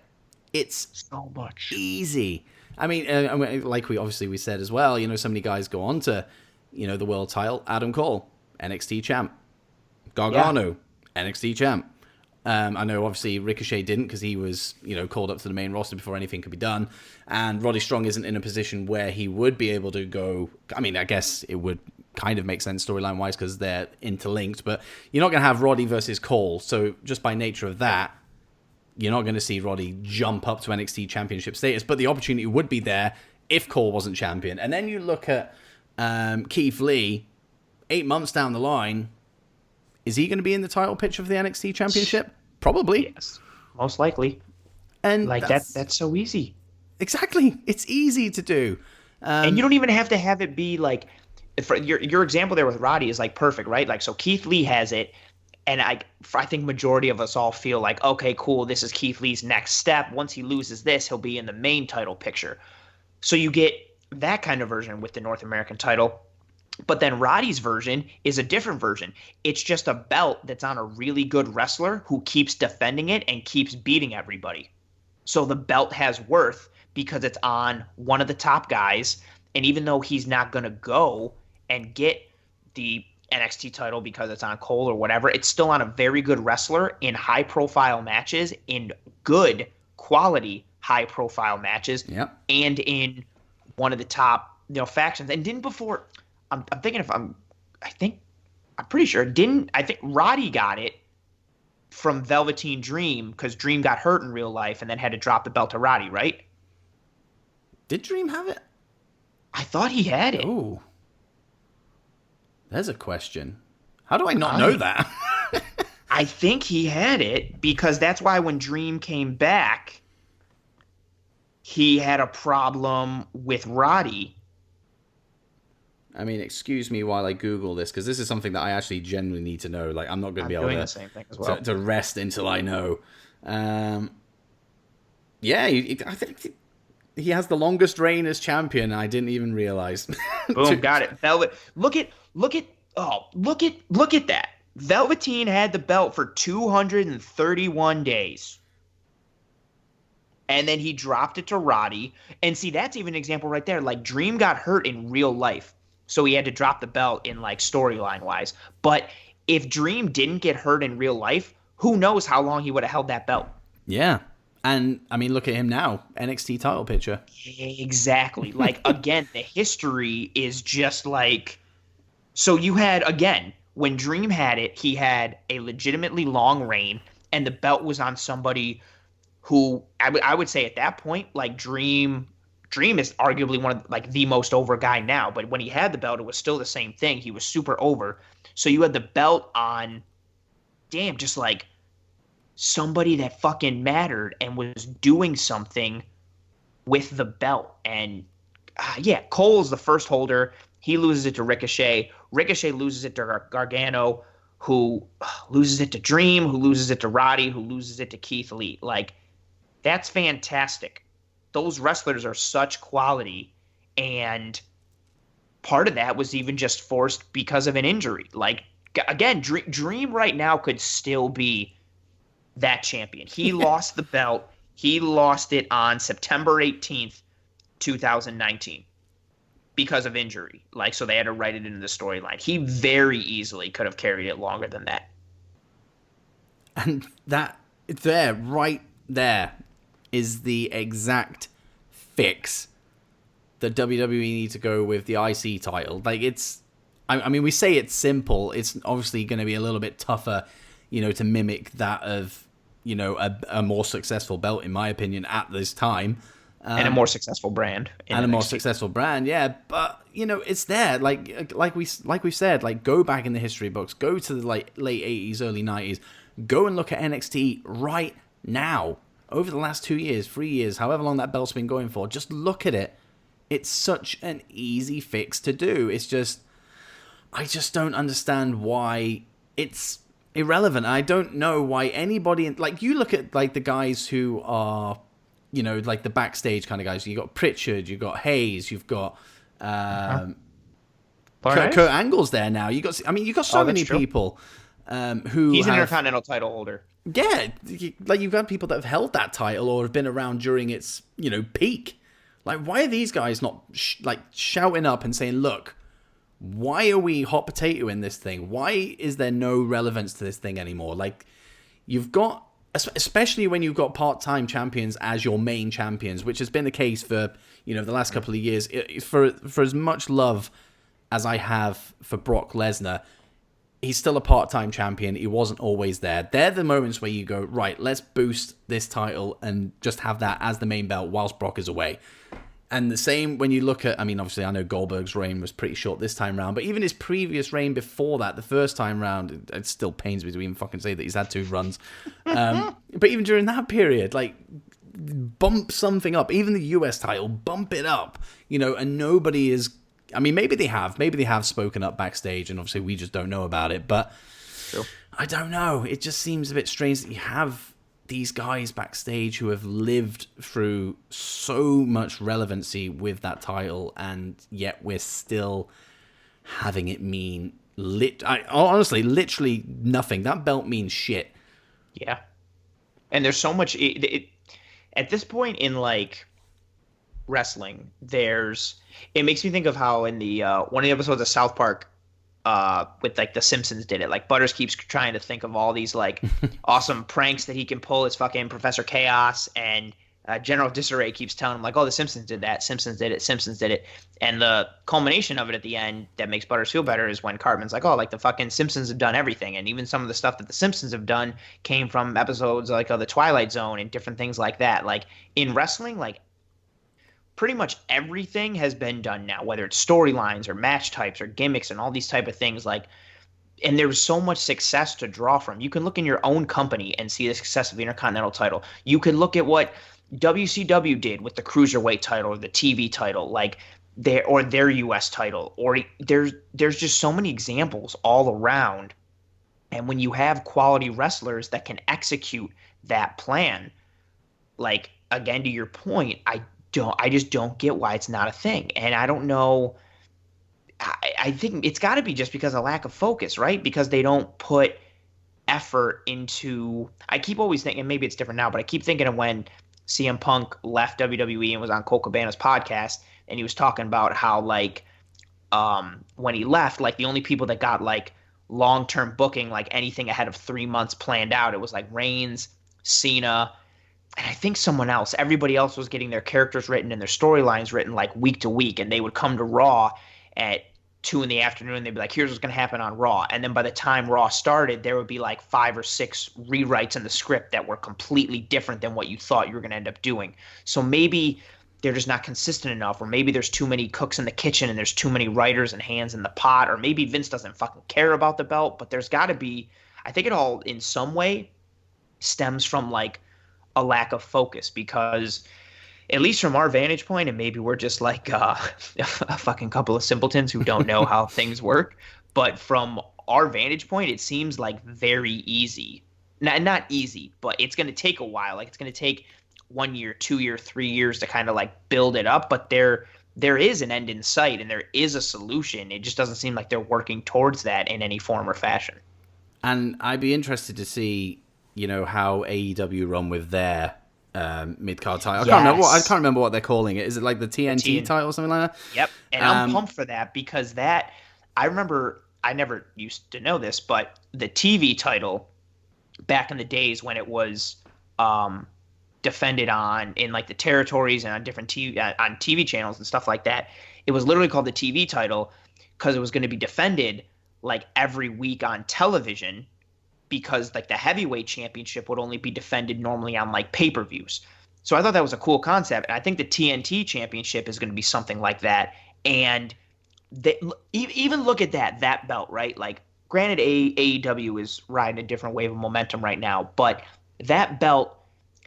It's so much easy. I mean, like we said as well, you know, so many guys go on to, you know, the world title. Adam Cole, NXT champ. Gargano, NXT champ. I know obviously Ricochet didn't because he was, you know, called up to the main roster before anything could be done. And Roddy Strong isn't in a position where he would be able to go. I mean, I guess it would kind of make sense storyline-wise because they're interlinked. But you're not going to have Roddy versus Cole. So just by nature of that, you're not going to see Roddy jump up to NXT championship status. But the opportunity would be there if Cole wasn't champion. And then you look at Keith Lee, 8 months down the line. Is he going to be in the title picture for the NXT Championship? Probably. Yes, most likely. And like that's so easy. Exactly. It's easy to do. And you don't even have to have it be like, for your example there with Roddy is like perfect, right? Like, so Keith Lee has it. And I think majority of us all feel like, okay, cool, this is Keith Lee's next step. Once he loses this, he'll be in the main title picture. So you get that kind of version with the North American title. But then Roddy's version is a different version. It's just a belt that's on a really good wrestler who keeps defending it and keeps beating everybody. So the belt has worth because it's on one of the top guys. And even though he's not going to go and get the NXT title because it's on Cole or whatever, it's still on a very good wrestler in high profile matches, in good quality high profile matches, yep. and in one of the top, factions. And didn't before, I'm thinking I'm pretty sure I think Roddy got it from Velveteen Dream because Dream got hurt in real life and then had to drop the belt to Roddy, right? Did Dream have it? I thought he had it. Oh. There's a question. How do I not know that? I think he had it because that's why when Dream came back, he had a problem with Roddy. I mean, excuse me while I Google this, because this is something that I actually genuinely need to know. Like, I'm not going to be able the same thing as well. to rest until I know. Yeah, I think he has the longest reign as champion. I didn't even realize. Boom, got it. Velvet. Look at that. Velveteen had the belt for 231 days. And then he dropped it to Roddy. And see, that's even an example right there. Like, Dream got hurt in real life, so he had to drop the belt in, like, storyline-wise. But if Dream didn't get hurt in real life, who knows how long he would have held that belt. Yeah. And, I mean, look at him now. NXT title picture. Exactly. Like, again, the history is just like... So you had, again, when Dream had it, he had a legitimately long reign, and the belt was on somebody who, I would say at that point, like, Dream is arguably one of, like, the most over guy now. But when he had the belt, it was still the same thing. He was super over. So you had the belt on, just like somebody that fucking mattered and was doing something with the belt. And Cole's the first holder. He loses it to Ricochet. Ricochet loses it to Gargano, who loses it to Dream, who loses it to Roddy, who loses it to Keith Lee. Like, that's fantastic. Those wrestlers are such quality. And part of that was even just forced because of an injury. Like, again, Dream right now could still be that champion. He lost the belt. He lost it on September 18th, 2019 because of injury. Like, so they had to write it into the storyline. He very easily could have carried it longer than that. And that there, right there, is the exact fix that WWE need to go with the IC title. Like, it's, I mean, we say it's simple. It's obviously going to be a little bit tougher, to mimic that of, a more successful belt, in my opinion, at this time. And a more successful brand. And a more successful brand, yeah. But, it's there. Like we said, like, go back in the history books. Go to the, like, late 80s, early 90s. Go and look at NXT right now. Over the last 2 years, 3 years, however long that belt's been going for, just look at it. It's such an easy fix to do. It's just, I just don't understand why it's irrelevant. I don't know why anybody, like, you look at, like, the guys who are, like the backstage kind of guys. You got Pritchard, you got Hayes, you've got Kurt Angle's there now. You got so many people who he's an Intercontinental title holder. Yeah, like, you've got people that have held that title or have been around during its, peak. Like, why are these guys not, shouting up and saying, look, why are we hot potato in this thing? Why is there no relevance to this thing anymore? Like, you've got, especially when you've got part-time champions as your main champions, which has been the case for, the last couple of years. For as much love as I have for Brock Lesnar, he's still a part-time champion. He wasn't always there. They're the moments where you go, right, let's boost this title and just have that as the main belt whilst Brock is away. And the same when you look at, I mean, obviously, I know Goldberg's reign was pretty short this time round, but even his previous reign before that, the first time round, it still pains me to even fucking say that he's had 2 runs. But even during that period, like, bump something up. Even the US title, bump it up, and nobody is... I mean, maybe they have spoken up backstage, and obviously we just don't know about it. But True. I don't know. It just seems a bit strange that you have these guys backstage who have lived through so much relevancy with that title, and yet we're still having it mean honestly, literally nothing. That belt means shit. Yeah. And there's so much at this point in like wrestling, it makes me think of how in the one of the episodes of South Park with like the Simpsons did it. Like Butters keeps trying to think of all these like awesome pranks that he can pull as fucking Professor Chaos, and General Disarray keeps telling him like, oh, the Simpsons did that, Simpsons did it, Simpsons did it. And the culmination of it at the end that makes Butters feel better is when Cartman's like, oh, like the fucking Simpsons have done everything. And even some of the stuff that the Simpsons have done came from episodes like of the Twilight Zone and different things like that. Like in wrestling, like pretty much everything has been done now, whether it's storylines or match types or gimmicks and all these type of things. Like, and there's so much success to draw from. You can look in your own company and see the success of the Intercontinental title. You could look at what WCW did with the Cruiserweight title or the TV title, like their US title, or there's just so many examples all around. And when you have quality wrestlers that can execute that plan, like again to your point, I just don't get why it's not a thing. And I don't know. I think it's got to be just because of lack of focus, right? Because they don't put effort into. I keep always thinking, maybe it's different now, but I keep thinking of when CM Punk left WWE and was on Colt Cabana's podcast, and he was talking about how like when he left, like the only people that got like long-term booking, like anything ahead of 3 months planned out, it was like Reigns, Cena, and I think someone else. Everybody else was getting their characters written and their storylines written like week to week, and they would come to Raw at 2 p.m. They'd be like, here's what's going to happen on Raw. And then by the time Raw started, there would be like 5 or 6 rewrites in the script that were completely different than what you thought you were going to end up doing. So maybe they're just not consistent enough, or maybe there's too many cooks in the kitchen and there's too many writers and hands in the pot, or maybe Vince doesn't fucking care about the belt. But there's got to be, I think it all in some way stems from like a lack of focus, because at least from our vantage point, and maybe we're just like a fucking couple of simpletons who don't know how things work, but from our vantage point, it seems like very easy. Not easy, but it's going to take a while. Like it's going to take 1 year, 2 year, 3 years to kind of like build it up, but there is an end in sight and there is a solution. It just doesn't seem like they're working towards that in any form or fashion. And I'd be interested to see, you know, how AEW run with their mid-card title. I can't remember what they're calling it. Is it like the TNT title or something like that? Yep. And I'm pumped for that, because that, I remember, I never used to know this, but the TV title back in the days when it was defended in like the territories and on different TV channels and stuff like that, it was literally called the TV title because it was going to be defended like every week on television, because like the heavyweight championship would only be defended normally on like pay-per-views. So I thought that was a cool concept. And I think the TNT championship is going to be something like that. And even look at that belt, right? Like granted, AEW is riding a different wave of momentum right now, but that belt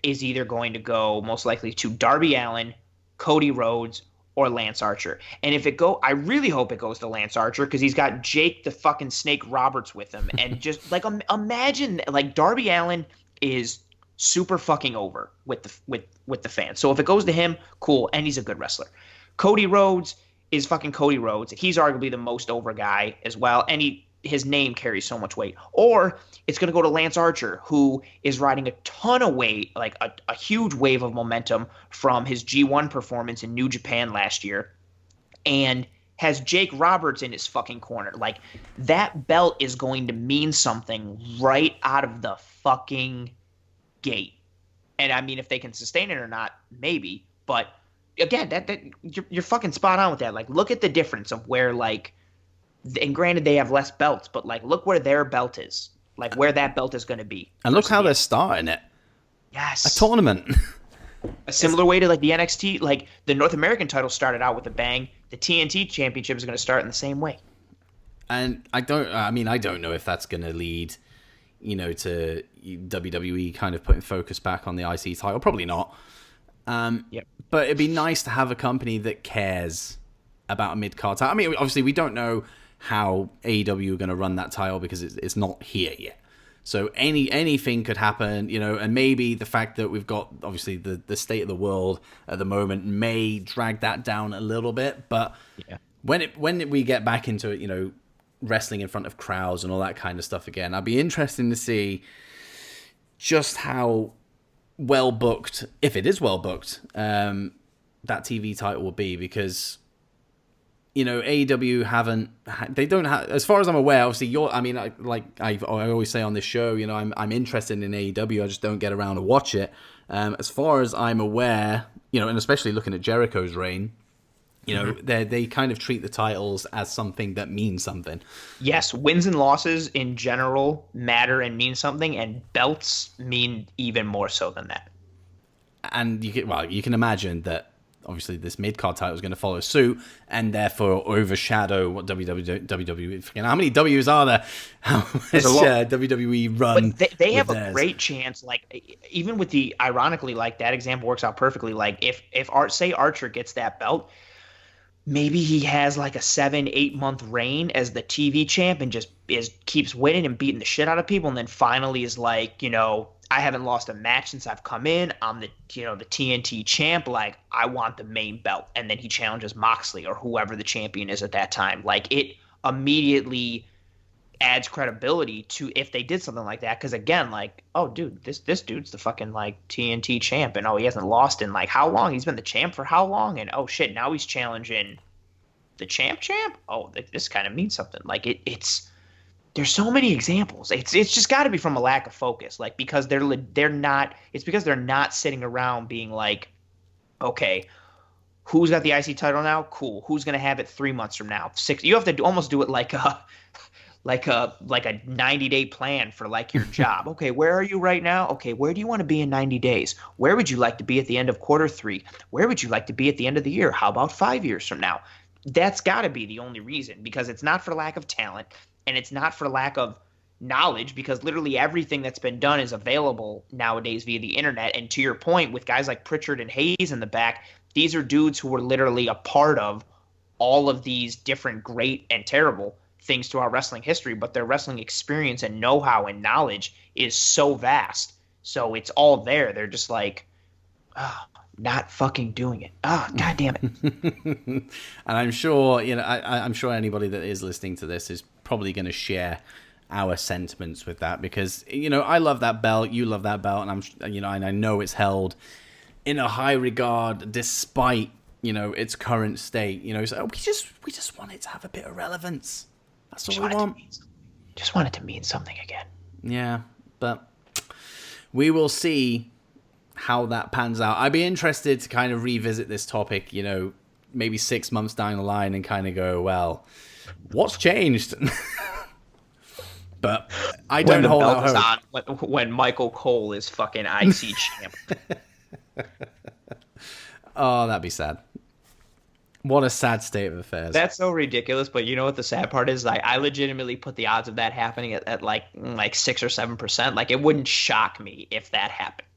is either going to go most likely to Darby Allin, Cody Rhodes, or Lance Archer. And if I really hope it goes to Lance Archer, because he's got Jake the fucking Snake Roberts with him. And just like imagine like Darby Allin is super fucking over with the fans. So if it goes to him, cool, and he's a good wrestler. Cody Rhodes is fucking Cody Rhodes. He's arguably the most over guy as well, and his name carries so much weight. Or it's going to go to Lance Archer, who is riding a ton of weight, like a huge wave of momentum from his G1 performance in New Japan last year, and has Jake Roberts in his fucking corner. Like, that belt is going to mean something right out of the fucking gate. And I mean, if they can sustain it or not, maybe. But again, that you're fucking spot on with that. Like, look at the difference of where, like, and granted they have less belts, but like, look where their belt is, like where that belt is going to be. And look how they're starting it. Yes. A tournament. A similar way to like the NXT, like the North American title started out with a bang. The TNT championship is going to start in the same way. And I don't know if that's going to lead, you know, to WWE kind of putting focus back on the IC title. Probably not. Yep. But it'd be nice to have a company that cares about a mid-card title. I mean, obviously we don't know how AEW are going to run that title because it's not here yet. So anything could happen, you know, and maybe the fact that we've got, obviously, the state of the world at the moment may drag that down a little bit. But when we get back into it, you know, wrestling in front of crowds and all that kind of stuff again, I'd be interested to see just how well booked, if it is well booked, that TV title will be, because, you know, AEW they don't have, as far as I'm aware, obviously I always say on this show, you know, I'm interested in AEW, I just don't get around to watch it. As far as I'm aware, you know, and especially looking at Jericho's reign, you know, they kind of treat the titles as something that means something. Yes, wins and losses in general matter and mean something, and belts mean even more so than that. And you can imagine that obviously this mid-card title is going to follow suit and therefore overshadow what WWE. How many W's are there? How much WWE run? But they have a great chance. Like, even with the, ironically, like that example works out perfectly. Like if say Archer gets that belt, maybe he has like a 7-8 month reign as the TV champ and just keeps winning and beating the shit out of people, and then finally is like, you know, I haven't lost a match since I've come in. I'm the TNT champ. Like, I want the main belt. And then he challenges Moxley or whoever the champion is at that time. Like, it immediately adds credibility to if they did something like that. Because again, like, oh, dude, this dude's the fucking like TNT champ, and oh, he hasn't lost in like how long? He's been the champ for how long? And oh shit, now he's challenging the champ. Oh, this kind of means something. Like it's. There's so many examples. It's just got to be from a lack of focus, like, because they're not. It's because they're not sitting around being like, okay, who's got the IC title now? Cool. Who's gonna have it 3 months from now? 6. You have to almost do it like a 90-day plan for like your job. Okay, where are you right now? Okay, where do you want to be in 90 days? Where would you like to be at the end of quarter 3? Where would you like to be at the end of the year? How about 5 years from now? That's got to be the only reason, because it's not for lack of talent. And it's not for lack of knowledge, because literally everything that's been done is available nowadays via the internet. And to your point, with guys like Pritchard and Hayes in the back, these are dudes who were literally a part of all of these different great and terrible things to our wrestling history. But their wrestling experience and know-how and knowledge is so vast. So it's all there. They're just like, not fucking doing it. God damn it. And I'm sure, you know, I'm sure anybody that is listening to this is probably going to share our sentiments with that, because, you know, I love that belt, you love that belt, and I know it's held in a high regard despite, you know, its current state. You know, so we just want it to have a bit of relevance. That's all we want. Just want it to mean something again. Yeah, but we will see how that pans out. I'd be interested to kind of revisit this topic, you know, maybe 6 months down the line and kind of go, well, what's changed? But I don't hold out hope. When Michael Cole is fucking IC champ. Oh, that'd be sad. What a sad state of affairs. That's so ridiculous, but you know what the sad part is? Like, I legitimately put the odds of that happening at like 6 or 7%. Like, it wouldn't shock me if that happened.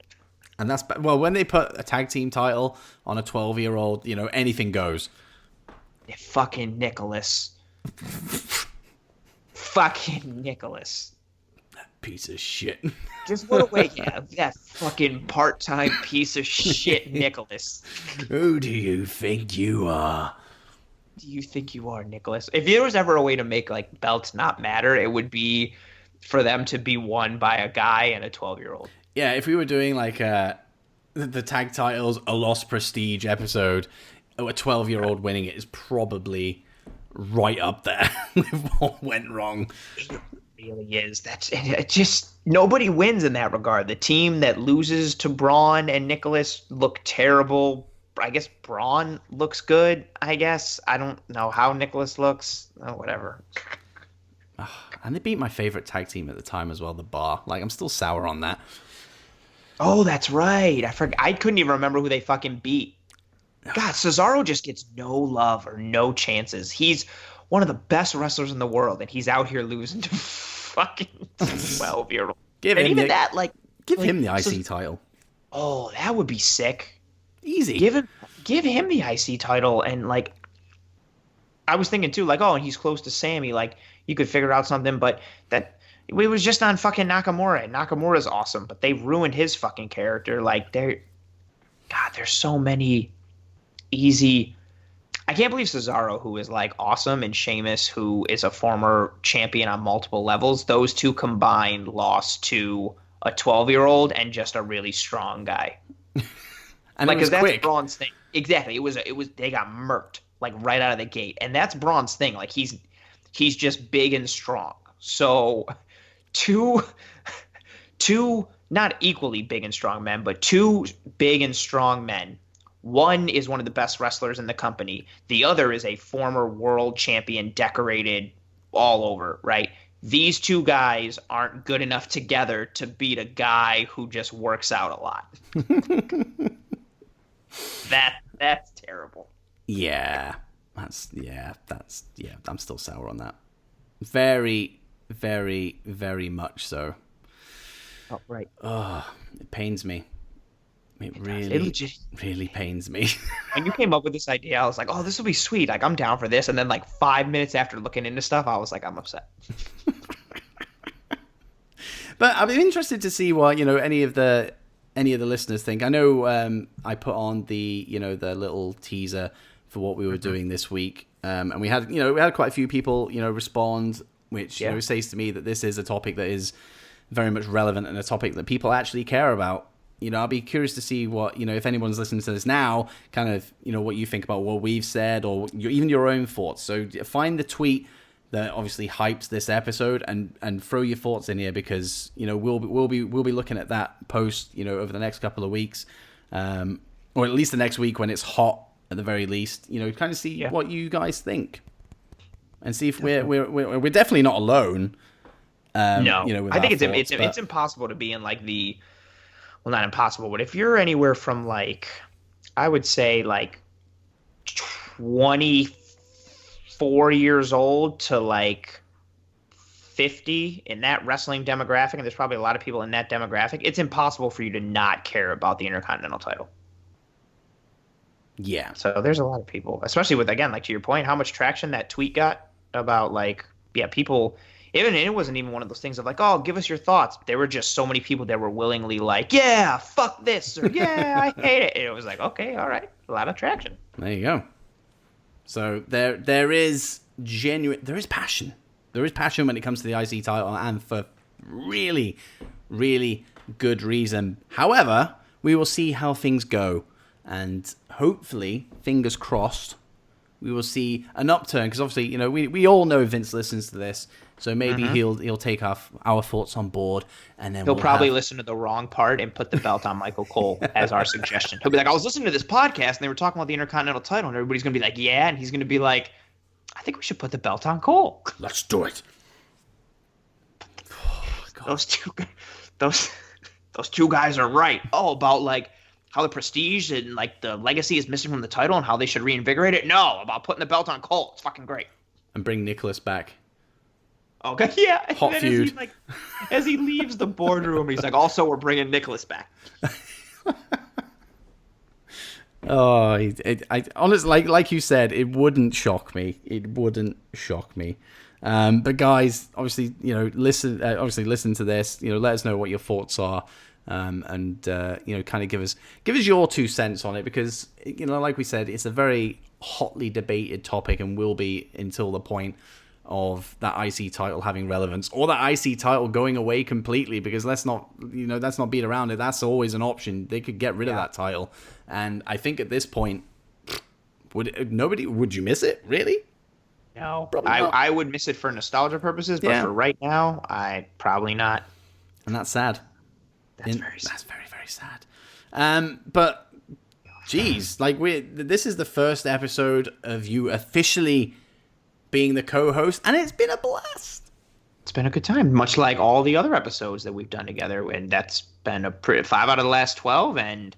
And that's, well, when they put a tag team title on a 12-year-old, you know, anything goes. Fucking Nicholas. Fucking Nicholas. That piece of shit. Just what a way, yeah. That fucking part-time piece of shit, Nicholas. Who do you think you are? Do you think you are, Nicholas? If there was ever a way to make, like, belts not matter, it would be for them to be won by a guy and a 12-year-old. Yeah, if we were doing like the tag titles, a Lost Prestige episode, a 12-year-old winning it is probably right up there with what went wrong. It really is. It just nobody wins in that regard. The team that loses to Braun and Nicholas look terrible. I guess Braun looks good. I guess I don't know how Nicholas looks. Oh, whatever. And they beat my favorite tag team at the time as well, the Bar. Like, I'm still sour on that. Oh, that's right. I forgot. I couldn't even remember who they fucking beat. God, Cesaro just gets no love or no chances. He's one of the best wrestlers in the world, and he's out here losing to fucking 12-year-old. Give him the IC title. Oh, that would be sick. Easy. Give him the IC title, and like, I was thinking too, like, oh, and he's close to Sammy, like you could figure out something, but that it was just on fucking Nakamura. And Nakamura's awesome, but they ruined his fucking character. Like there's so many easy. I can't believe Cesaro, who is like awesome, and Sheamus, who is a former champion on multiple levels, those two combined lost to a 12-year-old and just a really strong guy. And like, because that's Braun's thing. Exactly. It was they got murked like right out of the gate. And that's Braun's thing. Like he's just big and strong. So two not equally big and strong men, but two big and strong men. One is one of the best wrestlers in the company. The other is a former world champion, decorated all over, right? These two guys aren't good enough together to beat a guy who just works out a lot. That's terrible. Yeah. I'm still sour on that. Very, very, very much so. Oh, right. Oh, it pains me. It really pains me. When you came up with this idea, I was like, oh, this will be sweet. Like, I'm down for this. And then, like, 5 minutes after looking into stuff, I was like, I'm upset. But I'm interested to see what, any of the listeners think. I know I put on the little teaser for what we were doing this week. And we had quite a few people, respond, which says to me that this is a topic that is very much relevant and a topic that people actually care about. I'll be curious to see what, if anyone's listening to this now, kind of, what you think about what we've said, or even your own thoughts. So find the tweet that obviously hypes this episode and throw your thoughts in here, because, we'll be looking at that post, over the next couple of weeks, or at least the next week when it's hot at the very least, kind of see what you guys think and see if we're definitely not alone. No, I think it's impossible to be in like well, not impossible, but if you're anywhere from like, I would say like 24 years old to like 50 in that wrestling demographic, and there's probably a lot of people in that demographic, it's impossible for you to not care about the Intercontinental title. Yeah. So there's a lot of people, especially with, again, like to your point, how much traction that tweet got about like, people. Even it wasn't even one of those things of like, oh, give us your thoughts. There were just so many people that were willingly like, yeah, fuck this, or yeah, I hate it. And it was like, okay, all right, a lot of traction. There you go. So there is passion. There is passion when it comes to the IC title, and for really, really good reason. However, we will see how things go, and hopefully, fingers crossed, we will see an upturn, because obviously, we all know Vince listens to this, so maybe he'll take our thoughts on board, and then he'll probably listen to the wrong part and put the belt on Michael Cole as our suggestion. He'll be like, I was listening to this podcast and they were talking about the Intercontinental title, and everybody's gonna be like, yeah, and he's gonna be like, I think we should put the belt on Cole. Let's do it. Oh, those two guys are right. Oh, about like how the prestige and like the legacy is missing from the title and how they should reinvigorate it. No, about putting the belt on Cole. It's fucking great. And bring Nicholas back. Okay, yeah. Hot feud. As he leaves the boardroom, he's like, also, we're bringing Nicholas back. Oh, I honestly, like you said, it wouldn't shock me. It wouldn't shock me. But guys, obviously, listen to this. Let us know what your thoughts are. And kind of give us your 2 cents on it, because like we said, it's a very hotly debated topic, and will be until the point of that IC title having relevance, or that IC title going away completely, because let's not beat around it. That's always an option. They could get rid of that title, and I think at this point, would you miss it, really? No, I would miss it for nostalgia purposes, but for right now, I probably not. And that's sad. That's very very sad. But geez, like this is the first episode of you officially being the co-host, and it's been a blast. It's been a good time, much like all the other episodes that we've done together, and that's been a 5 out of the last 12, and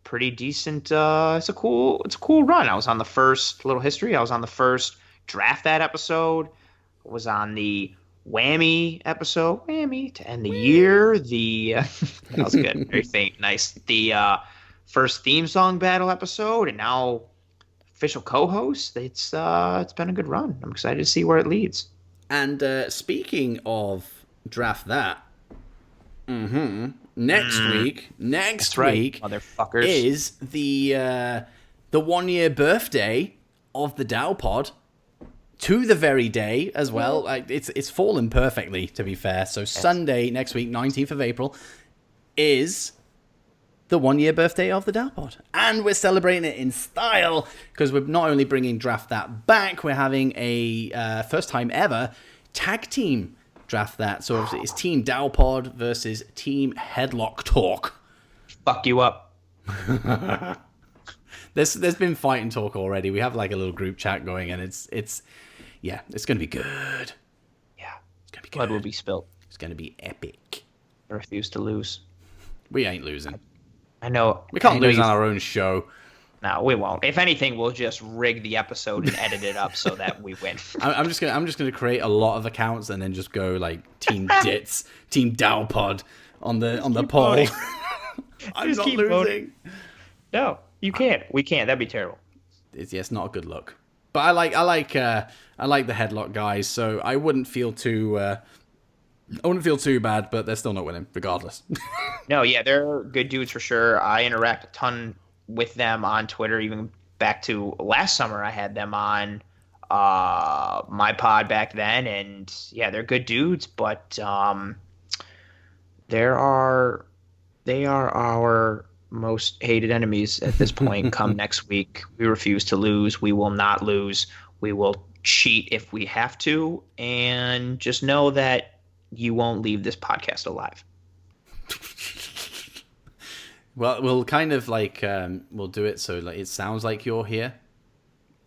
pretty decent. It's a cool run. I was on the first little history. I was on the first draft that episode. I was on the whammy episode, to end the year. That was good, very faint, nice. The first theme song battle episode, and now official co-host. It's been a good run. I'm excited to see where it leads. And speaking of draft that, next week, motherfuckers, is the 1 year birthday of the DOWPOD. To the very day as well. It's fallen perfectly, to be fair. So Sunday next week, 19th of April, is the 1 year birthday of the DOWPOD. And we're celebrating it in style because we're not only bringing Draft That back, we're having a first time ever tag team Draft That. So it's Team DOWPOD versus Team Headlock Talk. Fuck you up. There's been fighting talk already. We have like a little group chat going, and it's going to be good. Yeah. It's going to be good. Blood will be spilled. It's going to be epic. I refuse to lose. We ain't losing. I know. We can't lose on our own show. No, we won't. If anything, we'll just rig the episode and edit it up so that we win. I'm just gonna create a lot of accounts and then just go like Team Dits, Team DOWPOD on the poll. I'm just not keep losing. Voting. No, you can't. We can't. That'd be terrible. It's not a good look. But I like the headlock guys, so I wouldn't feel too bad, but they're still not winning, regardless. No, yeah, they're good dudes for sure. I interact a ton with them on Twitter, even back to last summer. I had them on my pod back then, and yeah, they're good dudes, but they are our most hated enemies at this point. Come next week, we refuse to lose. We will not lose. We will cheat if we have to, and just know that you won't leave this podcast alive. Well, we'll kind of like we'll do it so like it sounds like you're here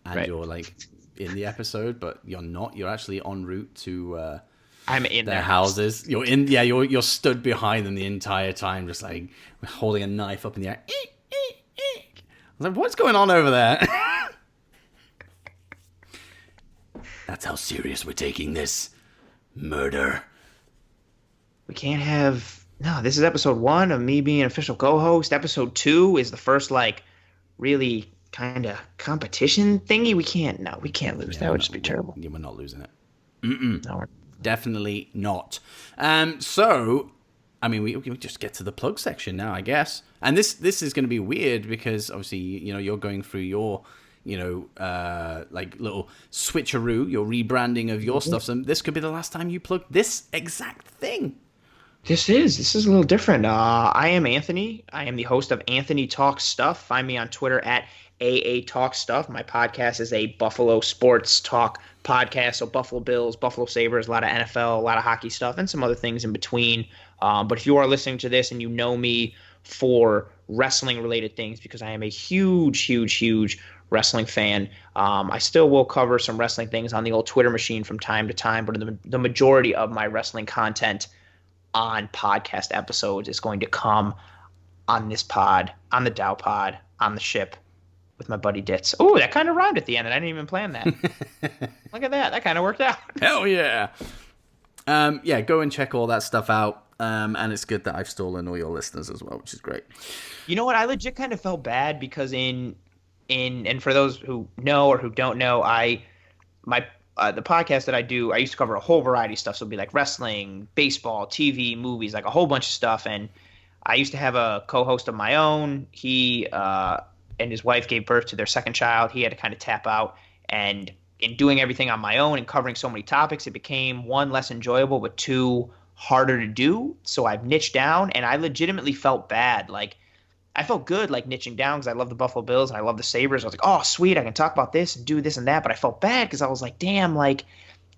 and you're like in the episode, but you're not. You're actually en route to I'm in their houses. You're in, you're stood behind them the entire time, just like holding a knife up in the air. I was like, what's going on over there? That's how serious we're taking this murder. We can't have. No, this is episode 1 of me being an official co-host. Episode 2 is the first like really kind of competition thingy. We can't lose. Yeah, that would just be terrible. Yeah, we're not losing it. No, Definitely not. So, I mean, we just get to the plug section now, I guess. And this is going to be weird because obviously, you're going through your, like little switcheroo, your rebranding of your stuff. So this could be the last time you plug this exact thing. This is a little different. I am Anthony. I am the host of Anthony Talks Stuff. Find me on Twitter at AA Talk Stuff. My podcast is a Buffalo sports talk podcast. So Buffalo Bills, Buffalo Sabres, a lot of NFL, a lot of hockey stuff, and some other things in between. But if you are listening to this and you know me for wrestling related things, because I am a huge wrestling fan, I still will cover some wrestling things on the old Twitter machine from time to time. But the majority of my wrestling content on podcast episodes is going to come on this pod, on the DOWPOD, on the ship with my buddy Dits. Oh, that kind of rhymed at the end, and I didn't even plan that. Look at that. That kind of worked out. Hell yeah. Yeah, go and check all that stuff out. And it's good that I've stolen all your listeners as well, which is great. You know what? I legit kind of felt bad because and for those who know or who don't know, the podcast that I do, I used to cover a whole variety of stuff. So it'd be like wrestling, baseball, TV, movies, like a whole bunch of stuff. And I used to have a co-host of my own. He and his wife gave birth to their second child. He had to kind of tap out. And in doing everything on my own and covering so many topics, it became 1, less enjoyable, but 2, harder to do. So I've niched down, and I legitimately felt bad. Like, I felt good like niching down because I love the Buffalo Bills and I love the Sabres. I was like, oh, sweet, I can talk about this and do this and that. But I felt bad because I was like, damn, like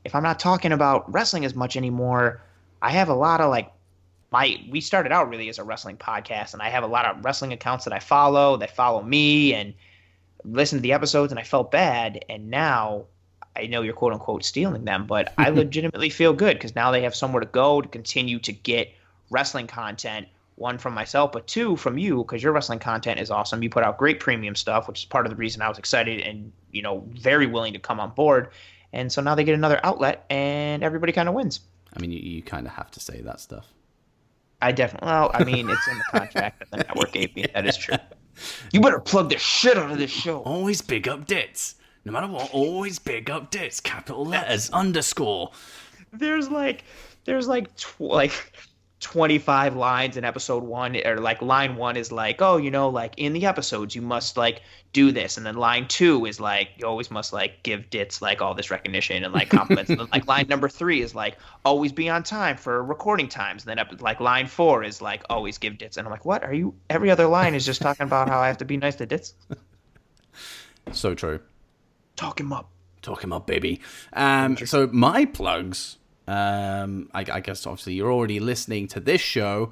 if I'm not talking about wrestling as much anymore, I have a lot of like we started out really as a wrestling podcast, and I have a lot of wrestling accounts that follow me and listen to the episodes, and I felt bad. And now I know you're quote unquote stealing them, but I legitimately feel good because now they have somewhere to go to continue to get wrestling content. 1 from myself, but 2 from you, because your wrestling content is awesome. You put out great premium stuff, which is part of the reason I was excited and, very willing to come on board. And so now they get another outlet and everybody kind of wins. I mean, you kind of have to say that stuff. I definitely, it's in the contract that the network gave me. That is true. You better plug the shit out of this show. Always big up Dits. No matter what, always big up Dits. Capital letters, underscore. There's like 25 lines in episode 1, or like line 1 is like, oh, like in the episodes you must like do this, and then line 2 is like you always must like give Dits like all this recognition and like compliments, and then like line number 3 is like always be on time for recording times, and then like line 4 is like always give Dits, and I'm like, what are you? Every other line is just talking about how I have to be nice to Dits. So true. Talk him up, baby. So my plugs. I guess obviously you're already listening to this show,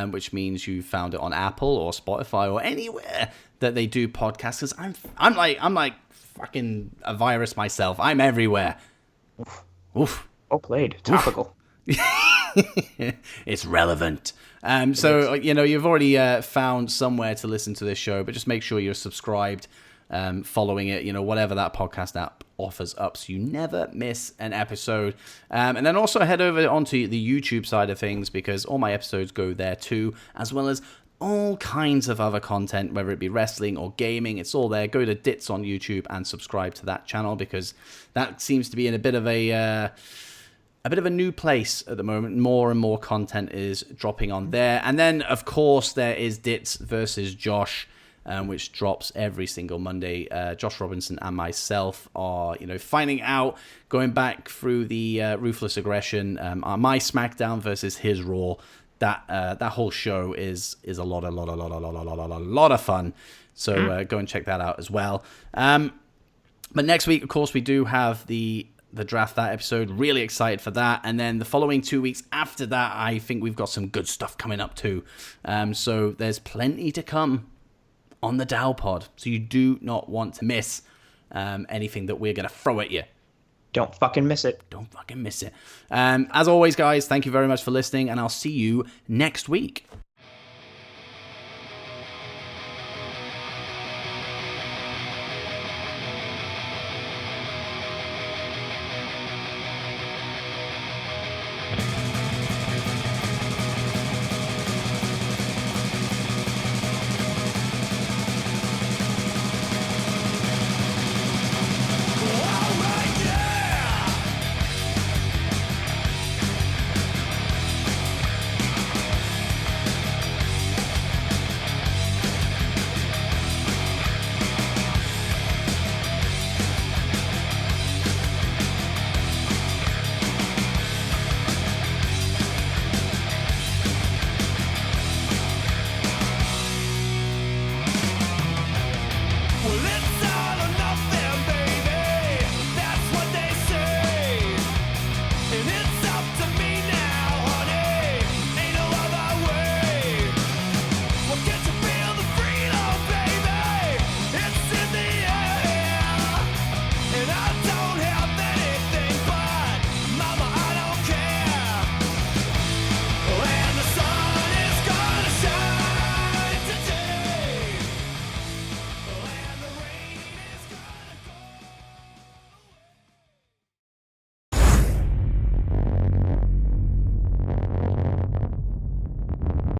which means you found it on Apple or Spotify or anywhere that they do podcasts. Because I'm like fucking a virus myself. I'm everywhere. Oof. Well played. Topical. It's relevant. So you've already found somewhere to listen to this show, but just make sure you're subscribed. Following it, whatever that podcast app offers up, so you never miss an episode. And then also head over onto the YouTube side of things, because all my episodes go there too, as well as all kinds of other content, whether it be wrestling or gaming. It's all there. Go to Dits on YouTube and subscribe to that channel, because that seems to be in a bit of a new place at the moment. More and more content is dropping on there. And then, of course, there is Dits versus Josh, which drops every single Monday. Josh Robinson and myself are, finding out, going back through the Ruthless Aggression, my SmackDown versus his Raw. That whole show is a lot of fun. So go and check that out as well. But next week, of course, we do have the Draft That episode. Really excited for that. And then the following 2 weeks after that, I think we've got some good stuff coming up too. So there's plenty to come on the DOWPOD, so you do not want to miss anything that we're going to throw at you. Don't fucking miss it. As always, guys, thank you very much for listening, and I'll see you next week.